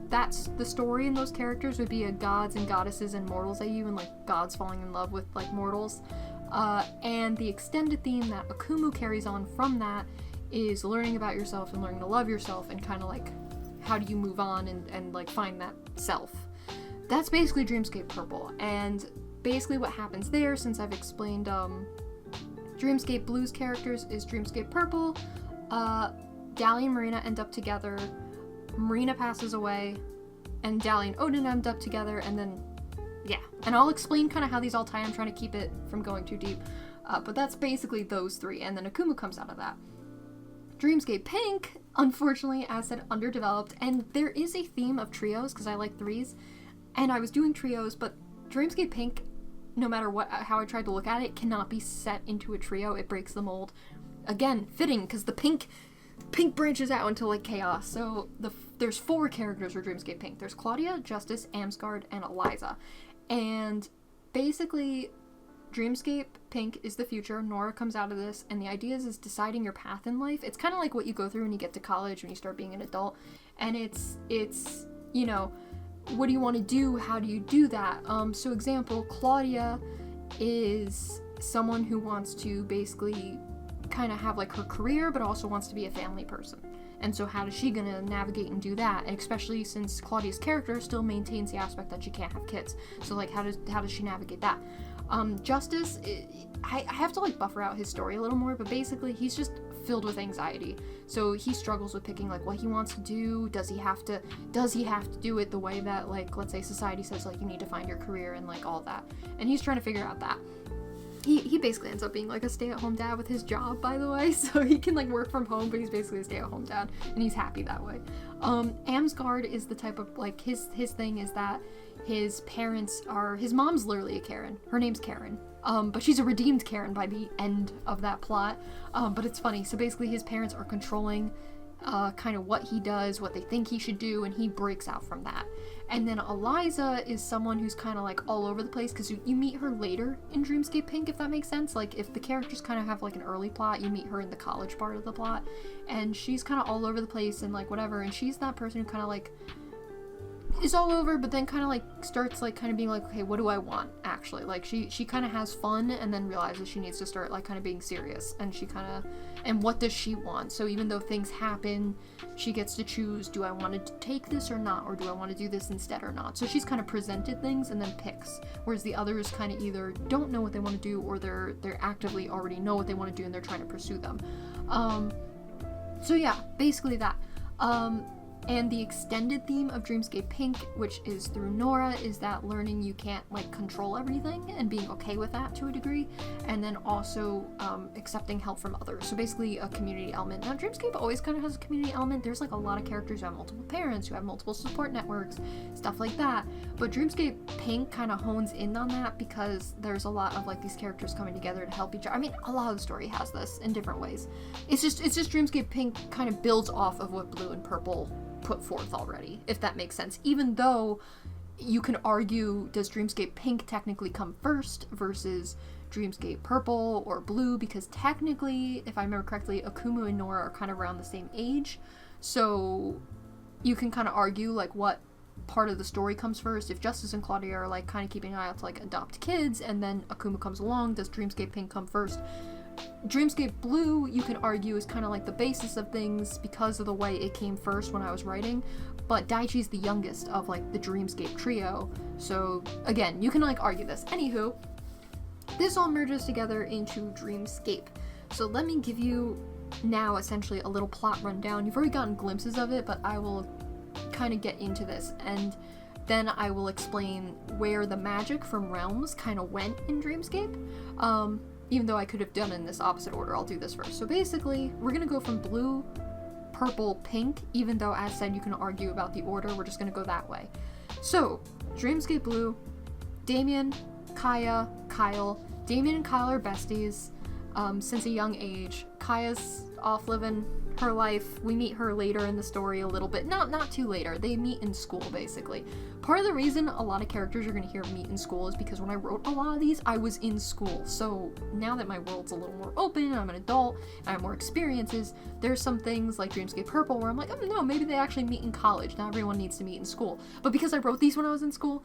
that's the story in those characters would be a gods and goddesses and mortals AU, and, like, gods falling in love with, like, mortals. And the extended theme that Akumu carries on from that is learning about yourself and learning to love yourself, and kind of, like, how do you move on and, like, find that self. That's basically Dreamscape Purple, and basically what happens there, since I've explained, Dreamscape Blue's characters, is Dreamscape Purple, Dali and Marina end up together, Marina passes away, and Dali and Odin end up together, and then, yeah. And I'll explain kind of how these all tie. I'm trying to keep it from going too deep. But that's basically those three, and then Akumu comes out of that. Dreamscape Pink, unfortunately, as said, underdeveloped, and there is a theme of trios, because I like threes, and I was doing trios, but Dreamscape Pink, no matter how I tried to look at it, cannot be set into a trio. It breaks the mold. Again, fitting, because the pink branches out into, like, chaos. So there's four characters for Dreamscape Pink. There's Claudia, Justice, Amsgard, and Eliza. And basically, Dreamscape Pink is the future. Norah comes out of this, and the idea is deciding your path in life. It's kind of like what you go through when you get to college, when you start being an adult. And it's you know, what do you want to do? How do you do that? So example, Claudia is someone who wants to basically kind of have like her career, but also wants to be a family person. And so how is she gonna navigate and do that? And especially since Claudia's character still maintains the aspect that she can't have kids. So like how does she navigate that? Justice, I have to like buffer out his story a little more, but basically he's just filled with anxiety. So he struggles with picking like what he wants to do. Does he have to do it the way that, like, let's say society says like you need to find your career and like all that. And he's trying to figure out that. He basically ends up being like a stay-at-home dad with his job, by the way, so he can like work from home, but he's basically a stay-at-home dad, and he's happy that way. Amsgard is the type of, like, his thing is that his mom's literally a Karen. Her name's Karen. But she's a redeemed Karen by the end of that plot. But it's funny. So basically his parents are controlling kind of what he does, what they think he should do, and he breaks out from that. And then Eliza is someone who's kind of like all over the place, because you meet her later in Dreamscape Pink, if that makes sense. Like if the characters kind of have like an early plot, you meet her in the college part of the plot, and she's kind of all over the place and like whatever, and she's that person who kind of like is all over, but then kind of like starts like kind of being like, okay, what do I want actually? Like she kind of has fun and then realizes she needs to start like kind of being serious, and she kind of, and what does she want? So even though things happen, she gets to choose, do I want to take this or not, or do I want to do this instead or not? So she's kind of presented things and then picks, whereas the others kind of either don't know what they want to do, or they're actively already know what they want to do and they're trying to pursue them. So yeah, basically that. And the extended theme of Dreamscape Pink, which is through Norah, is that learning you can't like control everything and being okay with that to a degree, and then also accepting help from others. So basically a community element. Now Dreamscape always kind of has a community element. There's like a lot of characters who have multiple parents, who have multiple support networks, stuff like that. But Dreamscape Pink kind of hones in on that because there's a lot of like these characters coming together to help each other. I mean, a lot of the story has this in different ways. It's just Dreamscape Pink kind of builds off of what Blue and Purple put forth already, if that makes sense. Even though you can argue, does Dreamscape Pink technically come first versus Dreamscape Purple or Blue, because technically, if I remember correctly, Akumu and Norah are kind of around the same age, so you can kind of argue like what part of the story comes first. If Justice and Claudia are like kind of keeping an eye out to like adopt kids, and then Akumu comes along, does Dreamscape Pink come first? Dreamscape Blue, you can argue, is kind of like the basis of things because of the way it came first when I was writing, but Daichi's the youngest of like the Dreamscape trio, so again, you can like argue this. Anywho, this all merges together into Dreamscape. So let me give you now essentially a little plot rundown. You've already gotten glimpses of it, but I will kind of get into this, and then I will explain where the magic from Realms kind of went in Dreamscape. Even though I could have done it in this opposite order, I'll do this first. So basically, we're gonna go from Blue, Purple, Pink, even though, as said, you can argue about the order, we're just gonna go that way. So, Dreamscape Blue, Damien, Kaya, Kyle. Damien and Kyle are besties since a young age. Kaya's off living her life. We meet her later in the story a little bit. Not too later. They meet in school, basically. Part of the reason a lot of characters you're going to hear meet in school is because when I wrote a lot of these, I was in school. So now that my world's a little more open, and I'm an adult, and I have more experiences, there's some things like Dreamscape Purple where I'm like, oh no, maybe they actually meet in college. Not everyone needs to meet in school. But because I wrote these when I was in school,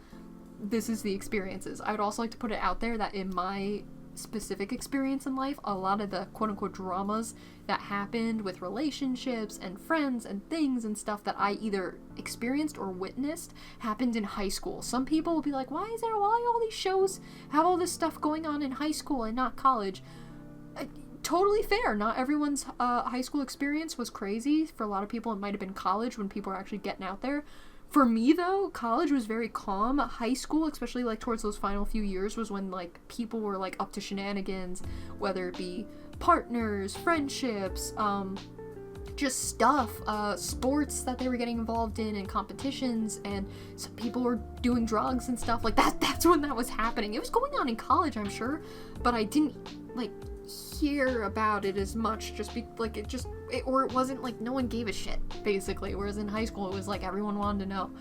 this is the experiences. I would also like to put it out there that in my specific experience in life, a lot of the quote-unquote dramas that happened with relationships and friends and things and stuff that I either experienced or witnessed happened in high school. Some people will be like, why all these shows have all this stuff going on in high school and not college? Totally fair. Not everyone's high school experience was crazy. For a lot of people, it might have been college when people were actually getting out there. For me, though, college was very calm. High school, especially, like, towards those final few years, was when, like, people were, like, up to shenanigans, whether it be partners, friendships, just stuff, sports that they were getting involved in, and competitions, and some people were doing drugs and stuff. Like, that's when that was happening. It was going on in college, I'm sure, but I didn't, like, hear about it as much, or it wasn't like no one gave a shit, basically, whereas in high school it was like everyone wanted to know.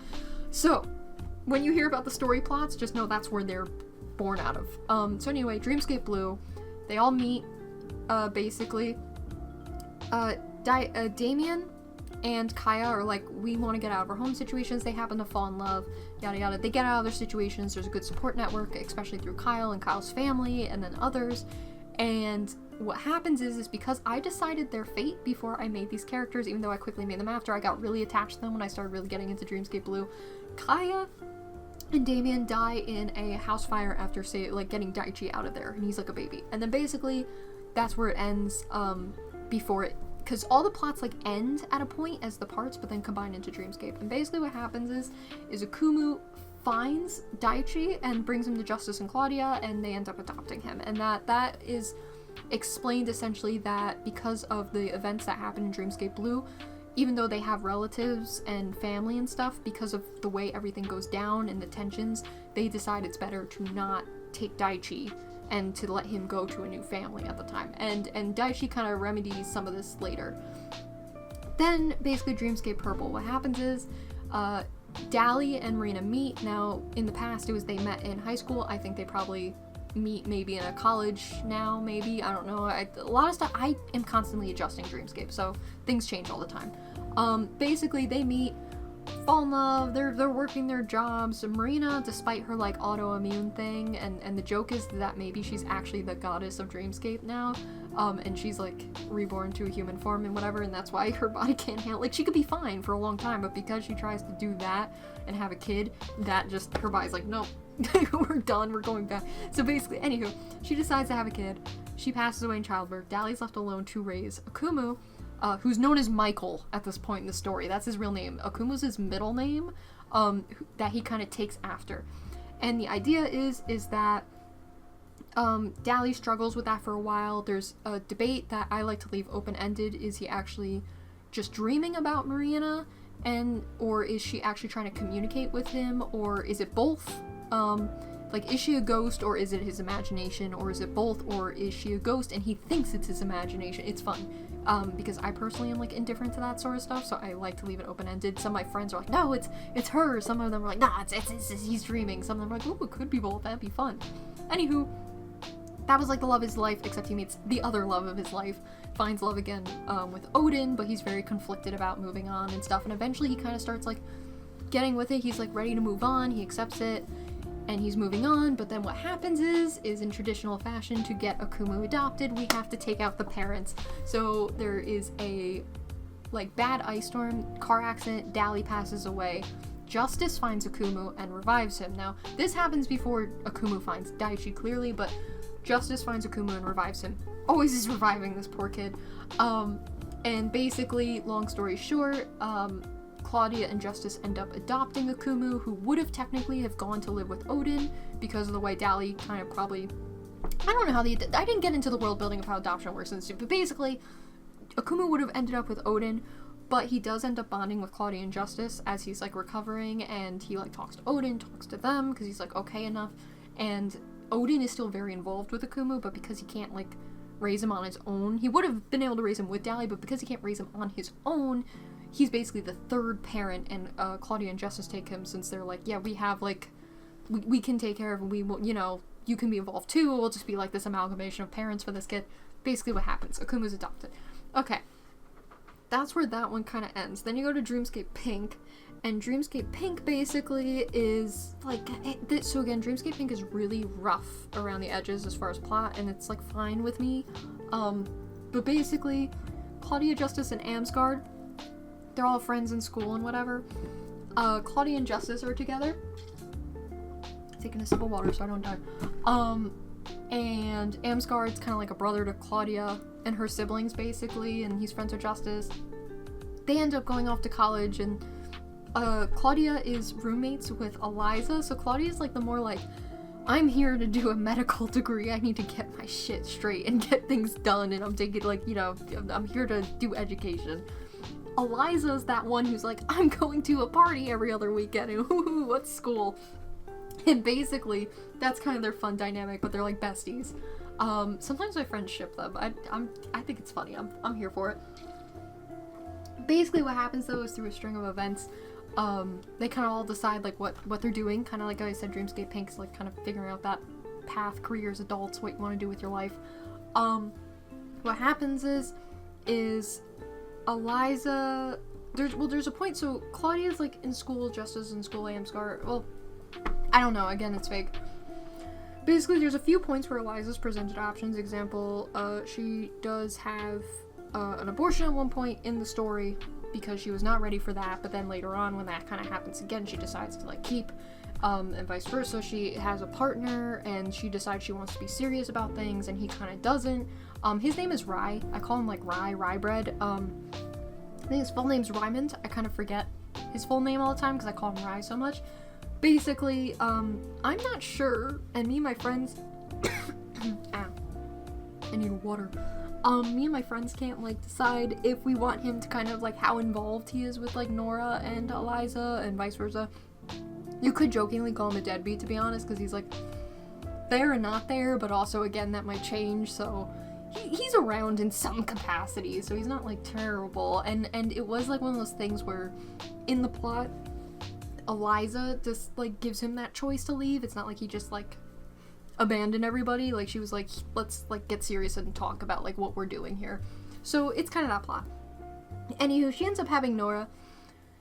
So when you hear about the story plots, just know that's where they're born out of. So anyway, Dreamscape Blue, they all meet basically Damien and Kaya are like, we want to get out of our home situations. They happen to fall in love, yada yada. They get out of their situations. There's a good support network, especially through Kyle and Kyle's family, and then others. And what happens is because I decided their fate before I made these characters, even though I quickly made them after, I got really attached to them when I started really getting into Dreamscape Blue. Kaya and Damien die in a house fire after, getting Daichi out of there, and he's like a baby. And then basically, that's where it ends, before it, because all the plots, like, end at a point as the parts, but then combine into Dreamscape. And basically what happens is Akumu finds Daichi and brings him to Justice and Claudia, and they end up adopting him. And that is explained essentially that because of the events that happen in Dreamscape Blue, even though they have relatives and family and stuff, because of the way everything goes down and the tensions, they decide it's better to not take Daichi and to let him go to a new family at the time. And Daichi kind of remedies some of this later. Then, basically, Dreamscape Purple. What happens is, Dally and Marina meet. Now, in the past, it was they met in high school. I think they probably meet maybe in a college now, maybe. I don't know. A lot of stuff. I am constantly adjusting Dreamscape, so things change all the time. Basically, they meet, fall in love, they're working their jobs. Marina, despite her, like, autoimmune thing, and the joke is that maybe she's actually the goddess of Dreamscape now, and she's, like, reborn to a human form and whatever, and that's why her body can't handle, like, she could be fine for a long time, but because she tries to do that and have a kid, that just, her body's like, nope, we're done, we're going back. So basically, anywho, she decides to have a kid, she passes away in childbirth, Dally's left alone to raise Akumu, who's known as Michael at this point in the story. That's his real name. Akumu's his middle name, that he kind of takes after. And the idea is that Dally struggles with that for a while. There's a debate that I like to leave open-ended. Is he actually just dreaming about Marina, or is she actually trying to communicate with him, or is it both? Like, is she a ghost, or is it his imagination, or is it both, or is she a ghost and he thinks it's his imagination? It's fun, because I personally am, like, indifferent to that sort of stuff, so I like to leave it open-ended. Some of my friends are like, no, it's her. Some of them are like, nah, it's he's dreaming. Some of them are like, ooh, it could be both, that'd be fun. Anywho, that was, like, the love of his life, except he meets the other love of his life, finds love again, with Odin, but he's very conflicted about moving on and stuff, and eventually he kind of starts, like, getting with it. He's, like, ready to move on, he accepts it, and he's moving on, but then what happens is in traditional fashion, to get Akumu adopted, we have to take out the parents. So there is a, like, bad ice storm, car accident, Dally passes away, Justice finds Akumu and revives him. Now, this happens before Akumu finds Daichi, clearly, but Justice finds Akumu and revives him. Always is reviving this poor kid. And basically, long story short, Claudia and Justice end up adopting Akumu, who would have technically have gone to live with Odin because of the way Dally kind of probably, I don't know how I didn't get into the world building of how adoption works and stuff, but basically Akumu would have ended up with Odin, but he does end up bonding with Claudia and Justice as he's, like, recovering, and he, like, talks to Odin, talks to them because he's, like, okay enough, and Odin is still very involved with Akumu, but because he can't, like, raise him on his own, he would have been able to raise him with Dally, but because he can't raise him on his own, he's basically the third parent, and Claudia and Justice take him since they're like, yeah, we have, like, we can take care of him, we will, you know, you can be involved too, we'll just be, like, this amalgamation of parents for this kid. Basically what happens. Akumu's adopted. Okay. That's where that one kind of ends. Then you go to Dreamscape Pink, and Dreamscape Pink basically is, like, so again, Dreamscape Pink is really rough around the edges as far as plot, and it's, like, fine with me. But basically, Claudia, Justice, and Amsgard, they're all friends in school and whatever. Claudia and Justice are together. Taking a sip of water so I don't die. And Amsgard's kind of like a brother to Claudia and her siblings, basically, and he's friends with Justice. They end up going off to college, and Claudia is roommates with Eliza, so Claudia's, like, the more, like, I'm here to do a medical degree, I need to get my shit straight and get things done, and I'm taking, like, you know, I'm here to do education. Eliza's that one who's like, I'm going to a party every other weekend, and whoo, what's school? And basically, that's kind of their fun dynamic, but they're, like, besties. Sometimes my friends ship them. I think it's funny. I'm here for it. Basically, what happens, though, is through a string of events, they kind of all decide, like, what they're doing. Kind of like I said, Dreamscape Pink's, like, kind of figuring out that path, careers, adults, what you want to do with your life. What happens is Eliza there's a point, so Claudia's, like, in school, Justice in school, Amsgard, well, I don't know, again, it's vague. Basically, there's a few points where Eliza's presented options. Example, she does have an abortion at one point in the story because she was not ready for that, but then later on, when that kind of happens again, she decides to, like, keep, and vice versa. She has a partner, and she decides she wants to be serious about things, and he kind of doesn't. His name is Rye. I call him, like, Rye Bread. I think his full name's Raymond. I kind of forget his full name all the time because I call him Rye so much. Basically, I'm not sure, and me and my friends, I need water. Me and my friends can't, like, decide if we want him to kind of, like, how involved he is with, like, Norah and Eliza, and vice versa. You could jokingly call him a deadbeat, to be honest, because he's, like, there and not there, but also, again, that might change, so he's around in some capacity, so he's not, like, terrible, and it was, like, one of those things where, in the plot, Eliza just, like, gives him that choice to leave. It's not like he just, like, abandoned everybody. Like, she was like, let's, like, get serious and talk about, like, what we're doing here. So it's kind of that plot. Anywho, she ends up having Norah.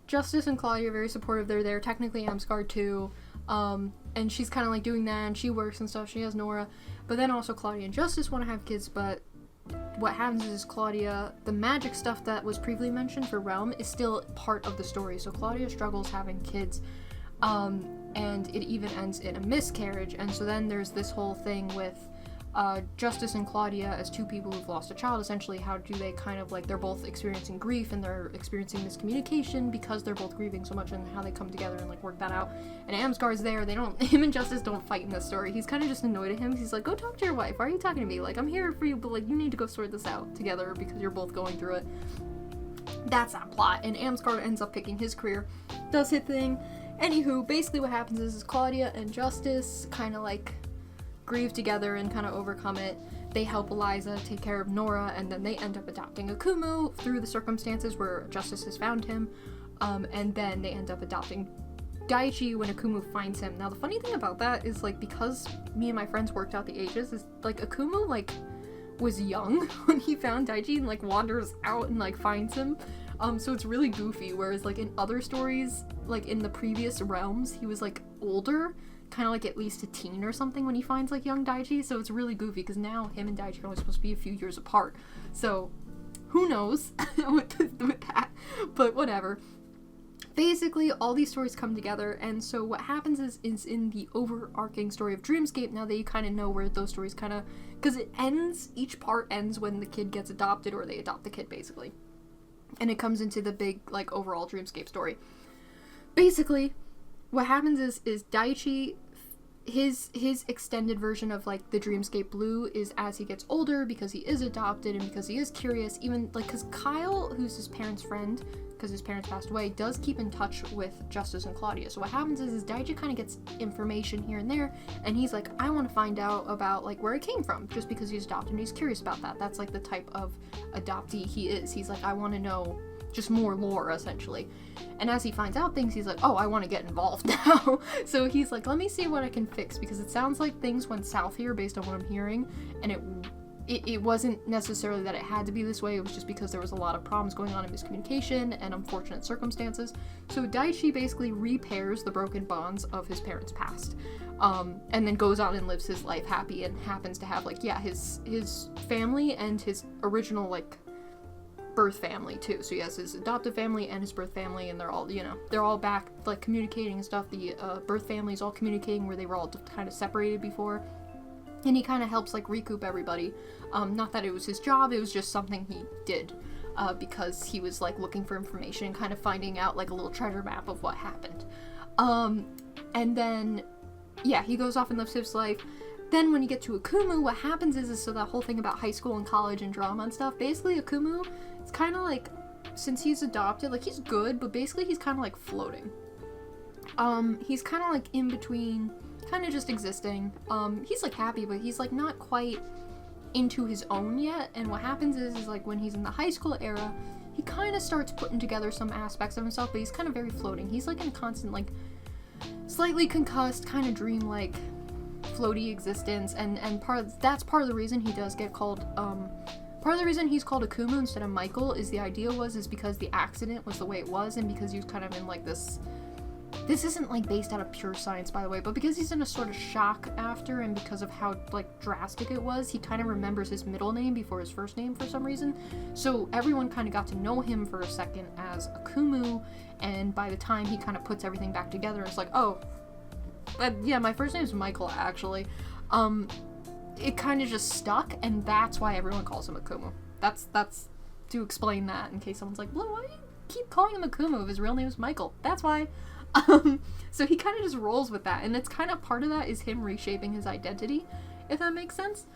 Justice and Claudia are very supportive. They're there. Technically, Amsgard too. And she's kind of, like, doing that, and she works and stuff. She has Norah. But then also Claudia and Justice want to have kids, but what happens is Claudia, the magic stuff that was previously mentioned for Realm is still part of the story, so Claudia struggles having kids, and it even ends in a miscarriage, and so then there's this whole thing with Justice and Claudia as two people who've lost a child. Essentially, how do they kind of, like, they're both experiencing grief and they're experiencing miscommunication because they're both grieving so much, and how they come together and, like, work that out. And Amsgard's there. Him and Justice don't fight in this story. He's kind of just annoyed at him. He's like, go talk to your wife. Why are you talking to me? Like, I'm here for you, but, like, you need to go sort this out together because you're both going through it. That's that plot. And Amsgard ends up picking his career, does his thing. Anywho, basically what happens is Claudia and Justice kind of, like, grieve together and kind of overcome it. They help Eliza take care of Norah, and then they end up adopting Akumu through the circumstances where Justice has found him, and then they end up adopting Daichi when Akumu finds him. Now, the funny thing about that is, like, because me and my friends worked out the ages, is, like, Akumu, like, was young when he found Daichi and, like, wanders out and, like, finds him. So it's really goofy, whereas, like, in other stories, like, in the previous realms, he was, like, older, kind of, like, at least a teen or something when he finds, like, young Daichi, so it's really goofy, because now him and Daichi are only supposed to be a few years apart, so who knows with that, but whatever. Basically, all these stories come together, and so what happens is in the overarching story of Dreamscape, now that you kind of know where those stories kind of, because it ends, each part ends when the kid gets adopted, or they adopt the kid, basically, and it comes into the big, like, overall Dreamscape story. Basically, what happens is Daichi, his extended version of, like, the Dreamscape Blue is as he gets older, because he is adopted and because he is curious, even, like, because Kyle, who's his parents' friend, because his parents passed away, does keep in touch with Justice and Claudia. So what happens is Daichi kind of gets information here and there, and he's like, I want to find out about, like, where it came from, just because he's adopted and he's curious about that. That's, like, the type of adoptee he is. He's like, I want to know just more lore, essentially. And as he finds out things, he's like, oh, I want to get involved now. So he's like, let me see what I can fix, because it sounds like things went south here based on what I'm hearing, and it wasn't necessarily that it had to be this way, it was just because there was a lot of problems going on in miscommunication and unfortunate circumstances. So Daichi basically repairs the broken bonds of his parents' past, and then goes out and lives his life happy, and happens to have, like, yeah, his family and his original, like, birth family too. So he has his adoptive family and his birth family, and they're all, you know, they're all back, like, communicating and stuff. The birth family is all communicating where they were all kind of separated before, and he kind of helps, like, recoup everybody. Not that it was his job, it was just something he did, because he was, like, looking for information and kind of finding out, like, a little treasure map of what happened. And then, yeah, he goes off and lives his life. Then when you get to Akumu, what happens is so that whole thing about high school and college and drama and stuff, basically Akumu, it's kind of like, since he's adopted, like, he's good, but basically he's kind of, like, floating. He's kind of, like, in between, kind of just existing. He's, like, happy, but he's, like, not quite into his own yet, and what happens is like, when he's in the high school era, he kind of starts putting together some aspects of himself, but he's kind of very floating. He's, like, in a constant, like, slightly concussed, kind of dream-like, floaty existence, and that's part of the reason he does get called, Part of the reason he's called Akumu instead of Michael is the idea is because the accident was the way it was, and because he was kind of in like this isn't like based out of pure science, by the way, but because he's in a sort of shock after, and because of how like drastic it was, he kind of remembers his middle name before his first name for some reason. So everyone kind of got to know him for a second as Akumu, and by the time he kind of puts everything back together, it's like, oh, yeah, my first name is Michael, actually. It kind of just stuck, and that's why everyone calls him Akumu. That's to explain that, in case someone's like, well, why do you keep calling him Akumu if his real name is Michael? That's why. So he kind of just rolls with that, and it's kind of part of that is him reshaping his identity, if that makes sense.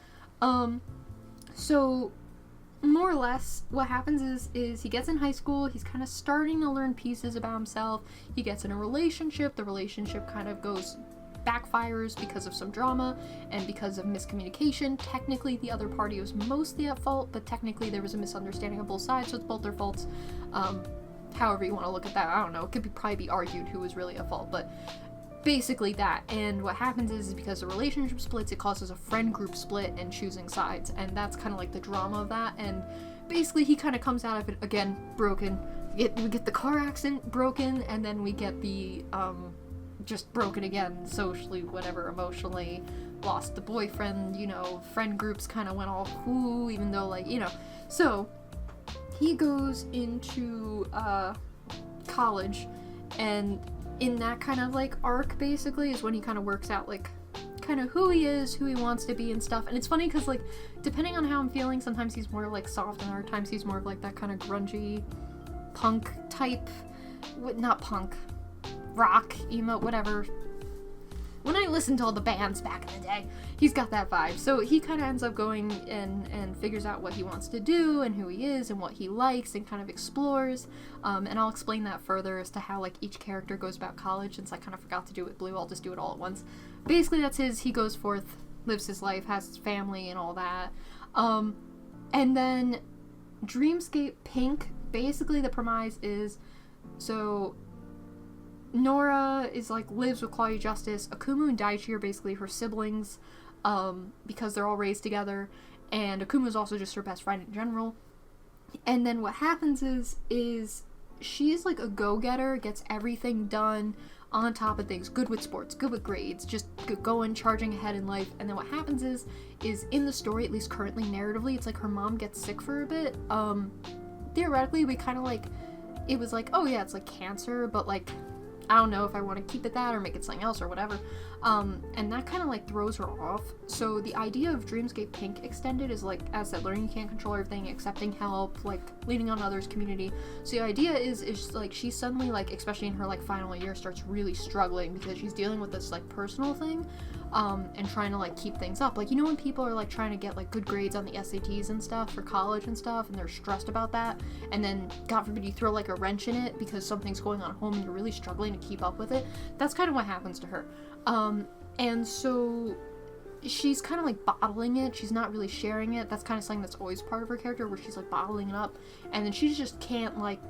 So more or less what happens is he gets in high school, he's kind of starting to learn pieces about himself, he gets in a relationship, the relationship kind of backfires because of some drama and because of miscommunication. Technically the other party was mostly at fault, but technically there was a misunderstanding on both sides, so it's both their faults. However you want to look at that, I don't know, it could probably be argued who was really at fault, but basically that. And what happens is because the relationship splits, it causes a friend group split and choosing sides, and that's kind of like the drama of that. And basically he kind of comes out of it again broken. We get the car accident broken, and then we get the just broken again socially, whatever, emotionally, lost the boyfriend, friend groups kind of went all whoo, even though so he goes into college, and in that kind of like arc basically is when he kind of works out like kind of who he is, who he wants to be and stuff. And it's funny because like depending on how I'm feeling, sometimes he's more like soft and other times he's more of like that kind of grungy punk type, not punk, rock, emo, whatever. When I listened to all the bands back in the day, he's got that vibe. So he kind of ends up going and figures out what he wants to do and who he is and what he likes and kind of explores. And I'll explain that further as to how like each character goes about college, since I kind of forgot to do it with Blue. I'll just do it all at once. Basically that's he goes forth, lives his life, has his family and all that. And then Dreamscape Pink, basically the premise is, so Norah is like lives with Claudia Justice. Akumu and Daichi are basically her siblings, because they're all raised together, and Akumu is also just her best friend in general. And then what happens is she's like a go-getter, gets everything done, on top of things, good with sports, good with grades, just going, charging ahead in life. And then what happens is in the story, at least currently narratively, it's like her mom gets sick for a bit. Theoretically, we kind of like, it was like, oh yeah, it's like cancer, but like, I don't know if I want to keep it that or make it something else or whatever. And that kind of like throws her off. So the idea of Dreamscape Pink extended is like, as I said, learning you can't control everything, accepting help, like leaning on others, community. So the idea is like she suddenly, like especially in her like final year, starts really struggling because she's dealing with this like personal thing, and trying to like keep things up. Like, you know when people are like trying to get like good grades on the SATs and stuff for college and stuff, and they're stressed about that, and then God forbid you throw like a wrench in it because something's going on at home and you're really struggling to keep up with it. That's kind of what happens to her. And so she's kind of like bottling it. She's not really sharing it. That's kind of something that's always part of her character, where she's like bottling it up, and then she just can't like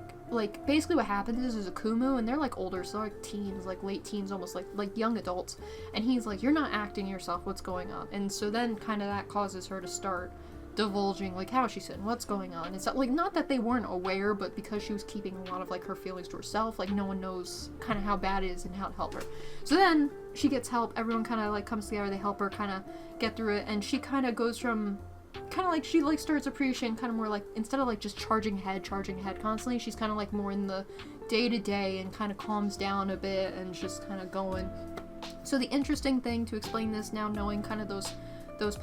basically what happens is Akumu, and they're like older, so they're like teens, like late teens, almost like young adults, and he's like, you're not acting yourself, what's going on? And so then kind of that causes her to start divulging like how she's sitting, what's going on. It's like, not that they weren't aware, but because she was keeping a lot of like her feelings to herself, like no one knows kind of how bad it is and how to help her. So then she gets help, everyone kind of like comes together, they help her kind of get through it, and she kind of goes from kind of like, she like starts appreciating kind of more like, instead of like just charging ahead constantly, she's kind of like more in the day-to-day and kind of calms down a bit and just kind of going. So the interesting thing to explain this now, knowing kind of those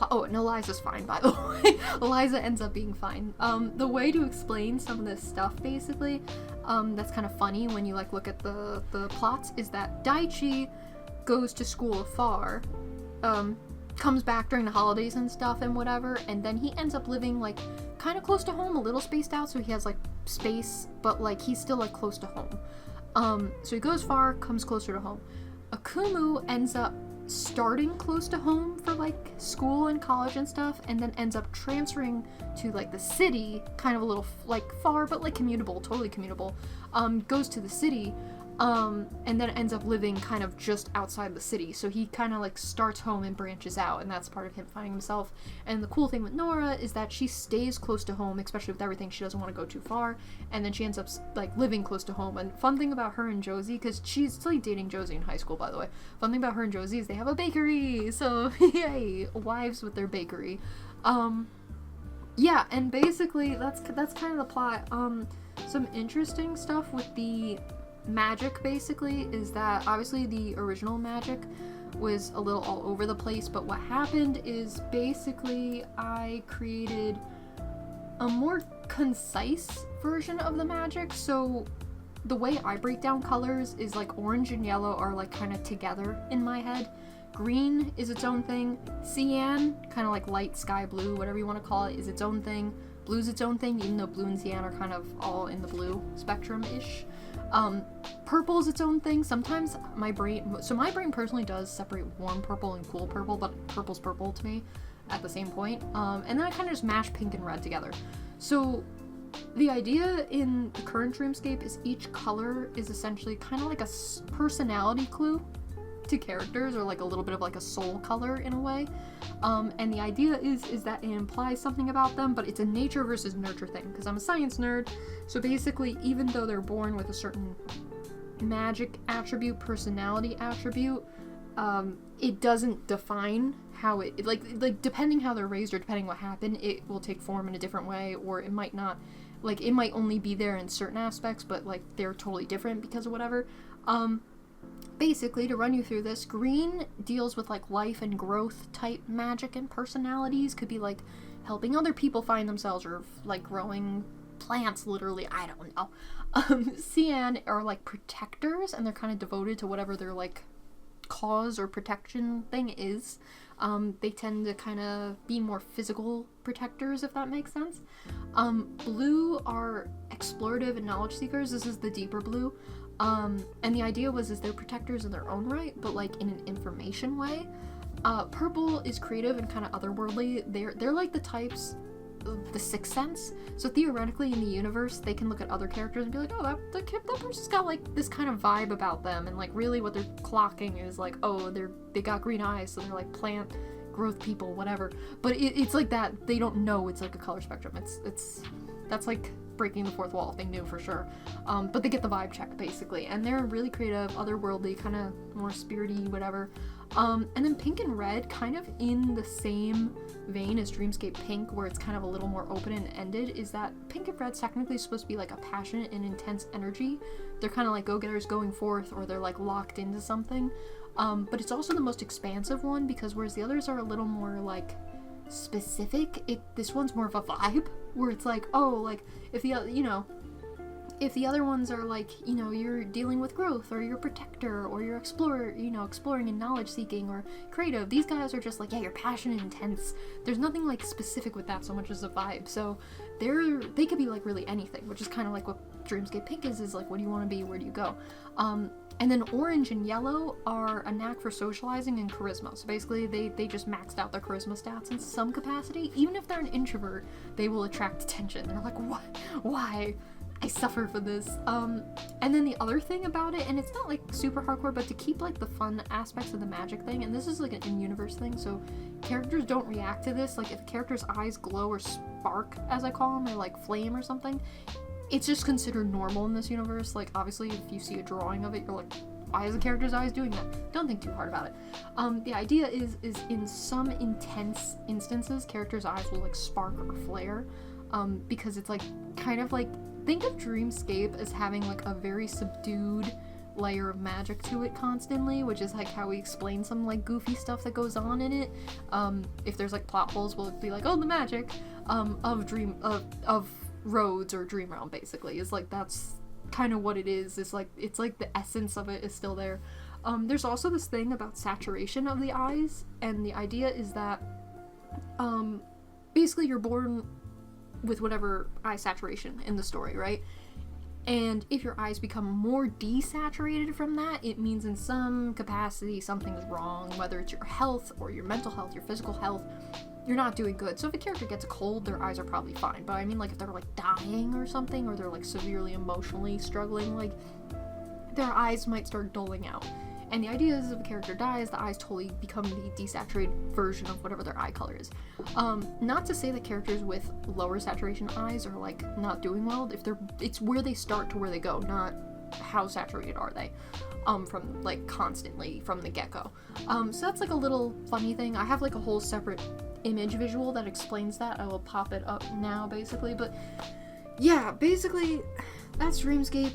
oh, and Eliza's fine, by the way. Eliza ends up being fine. The way to explain some of this stuff, basically, that's kind of funny when you like look at the plots, is that Daichi goes to school afar, comes back during the holidays and stuff and whatever, and then he ends up living like kind of close to home, a little spaced out, so he has like space, but like he's still like close to home. So he goes far, comes closer to home. Akumu ends up starting close to home for like school and college and stuff, and then ends up transferring to like the city, kind of a little like far, but like commutable, totally commutable. Goes to the city, and then ends up living kind of just outside the city. So he kind of like starts home and branches out, and that's part of him finding himself. And the cool thing with Norah is that she stays close to home, especially with everything. She doesn't want to go too far, and then she ends up like living close to home. And fun thing about her and Joji, because she's still like, dating Joji in high school, by the way. Fun thing about her and Joji is they have a bakery. So yay, wives with their bakery. Yeah, and basically that's kind of the plot. Some interesting stuff with the magic basically is that obviously the original magic was a little all over the place, but what happened is basically I created a more concise version of the magic. So the way I break down colors is like orange and yellow are like kind of together in my head. Green is its own thing. Cyan, kind of like light sky blue, whatever you want to call it, is its own thing. Blue's its own thing, even though blue and cyan are kind of all in the blue spectrum-ish. Purple's its own thing. Sometimes my brain personally does separate warm purple and cool purple, but purple's purple to me at the same point. And then I kind of just mash pink and red together. So the idea in the current Dreamscape is each color is essentially kind of like a personality clue to characters, or like a little bit of like a soul color in a way. And the idea is that it implies something about them, but it's a nature versus nurture thing, because I'm a science nerd. So basically, even though they're born with a certain magic attribute, personality attribute, it doesn't define how it like depending how they're raised or depending what happened, it will take form in a different way, or it might not. Like, it might only be there in certain aspects, but like they're totally different because of whatever. Basically, to run you through this, green deals with like life and growth type magic and personalities. Could be like helping other people find themselves, or like growing plants, literally, I don't know. Cyan are like protectors, and they're kind of devoted to whatever their like cause or protection thing is. They tend to kind of be more physical protectors, if that makes sense. Blue are explorative and knowledge seekers. This is the deeper blue. And the idea is they're protectors in their own right, but like in an information way. Purple is creative and kind of otherworldly. They're like the types of the Sixth Sense. So theoretically in the universe, they can look at other characters and be like, oh, that person's got like this kind of vibe about them. And like really what they're clocking is like, oh, they got green eyes, so they're like plant growth people, whatever. But it's like that. They don't know it's like a color spectrum. That's like breaking the fourth wall if they knew for sure. But they get the vibe check basically, and they're really creative, otherworldly, kind of more spirity, whatever. And then pink and red, kind of in the same vein as Dreamscape Pink, where it's kind of a little more open and ended, is that pink and red's technically supposed to be like a passionate and intense energy. They're kind of like go-getters going forth, or they're like locked into something. But it's also the most expansive one, because whereas the others are a little more like specific, this one's more of a vibe, where it's like, oh, like if the other ones are like, you're dealing with growth, or you're a protector, or you're exploring and knowledge seeking, or creative, these guys are just like, yeah, you're passionate and intense. There's nothing like specific with that so much as a vibe. So they could be like really anything, which is kind of like what Dreamscape Pink is like, what do you want to be, where do you go? And then orange and yellow are a knack for socializing and charisma. So basically, they just maxed out their charisma stats in some capacity. Even if they're an introvert, they will attract attention. They're like, what? Why? I suffer for this. And then the other thing about it, and it's not like super hardcore, but to keep like the fun aspects of the magic thing, and this is like an in-universe thing, so characters don't react to this. Like if a character's eyes glow or spark, as I call them, or like flame or something, it's just considered normal in this universe. Like, obviously, if you see a drawing of it, you're like, why is the character's eyes doing that? Don't think too hard about it. The idea is in some intense instances, characters' eyes will, like, spark or flare, because it's, like, kind of like, think of Dreamscape as having, like, a very subdued layer of magic to it constantly, which is, like, how we explain some, like, goofy stuff that goes on in it. If there's, like, plot holes, we'll be like, oh, the magic of roads or dream realm, basically, is like, that's kind of what it is. It's like the essence of it is still there. There's also this thing about saturation of the eyes, and the idea is that basically you're born with whatever eye saturation in the story, right? And if your eyes become more desaturated from that, it means in some capacity something's wrong, whether it's your health or your mental health, your physical health. You're not doing good. So if a character gets a cold, their eyes are probably fine. But I mean, like, if they're, like, dying or something, or they're, like, severely emotionally struggling, like, their eyes might start dulling out. And the idea is if a character dies, the eyes totally become the desaturated version of whatever their eye color is. Not to say that characters with lower saturation eyes are like not doing well. It's where they start to where they go, not how saturated are they, from like constantly from the get-go. So that's like a little funny thing. I have like a whole separate image visual that explains that. I will pop it up now basically, but yeah, basically that's Dreamscape.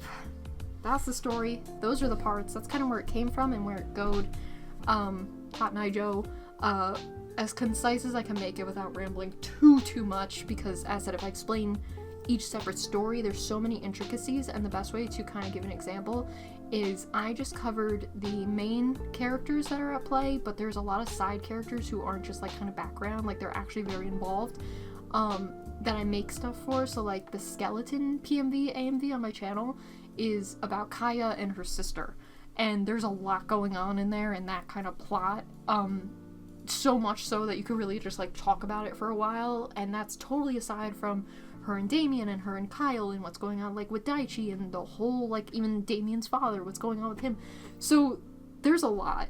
That's the story. Those are the parts. That's kind of where it came from and where it goed. Hot Night Joe, as concise as I can make it without rambling too much, because as I said, if I explain each separate story, there's so many intricacies, and the best way to kind of give an example is I just covered the main characters that are at play, but there's a lot of side characters who aren't just like kind of background, like they're actually very involved, that I make stuff for. So like the skeleton PMV, AMV on my channel is about Kaya and her sister, and there's a lot going on in there in that kind of plot, so much so that you could really just like talk about it for a while, and that's totally aside from her and Damien and her and Kyle and what's going on like with Daichi and the whole like even Damien's father, what's going on with him. So there's a lot.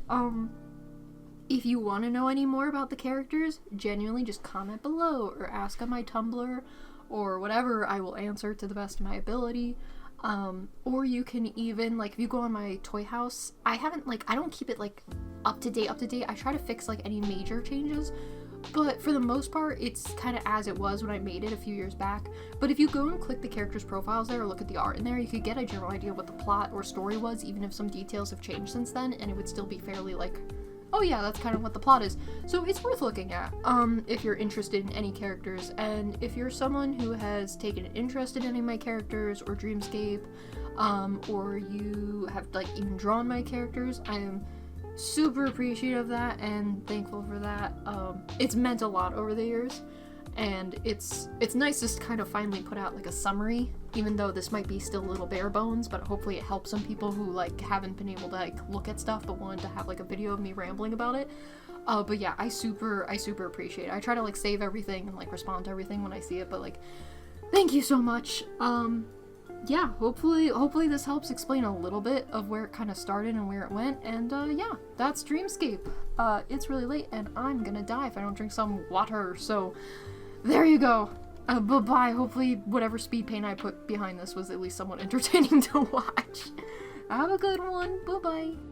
If you want to know any more about the characters, genuinely just comment below or ask on my Tumblr or whatever. I will answer to the best of my ability. Or you can even, like, if you go on my toy house, I don't keep it, like, up to date. I try to fix, like, any major changes, but for the most part, it's kind of as it was when I made it a few years back. But if you go and click the characters' profiles there or look at the art in there, you could get a general idea of what the plot or story was, even if some details have changed since then, and it would still be fairly, like, oh yeah, that's kind of what the plot is. So it's worth looking at, if you're interested in any characters, and if you're someone who has taken an interest in any of my characters, or Dreamscape, or you have, like, even drawn my characters, I am super appreciative of that, and thankful for that. It's meant a lot over the years, and it's nice just to kind of finally put out, like, a summary, even though this might be still a little bare bones, but hopefully it helps some people who, like, haven't been able to, like, look at stuff but wanted to have, like, a video of me rambling about it. But yeah, I super appreciate it. I try to, like, save everything and, like, respond to everything when I see it, but, like, thank you so much. Yeah, hopefully this helps explain a little bit of where it kind of started and where it went, and yeah, that's Dreamscape. It's really late and I'm gonna die if I don't drink some water, so there you go. Bye-bye. Hopefully whatever speed paint I put behind this was at least somewhat entertaining to watch. Have a good one. Bye-bye.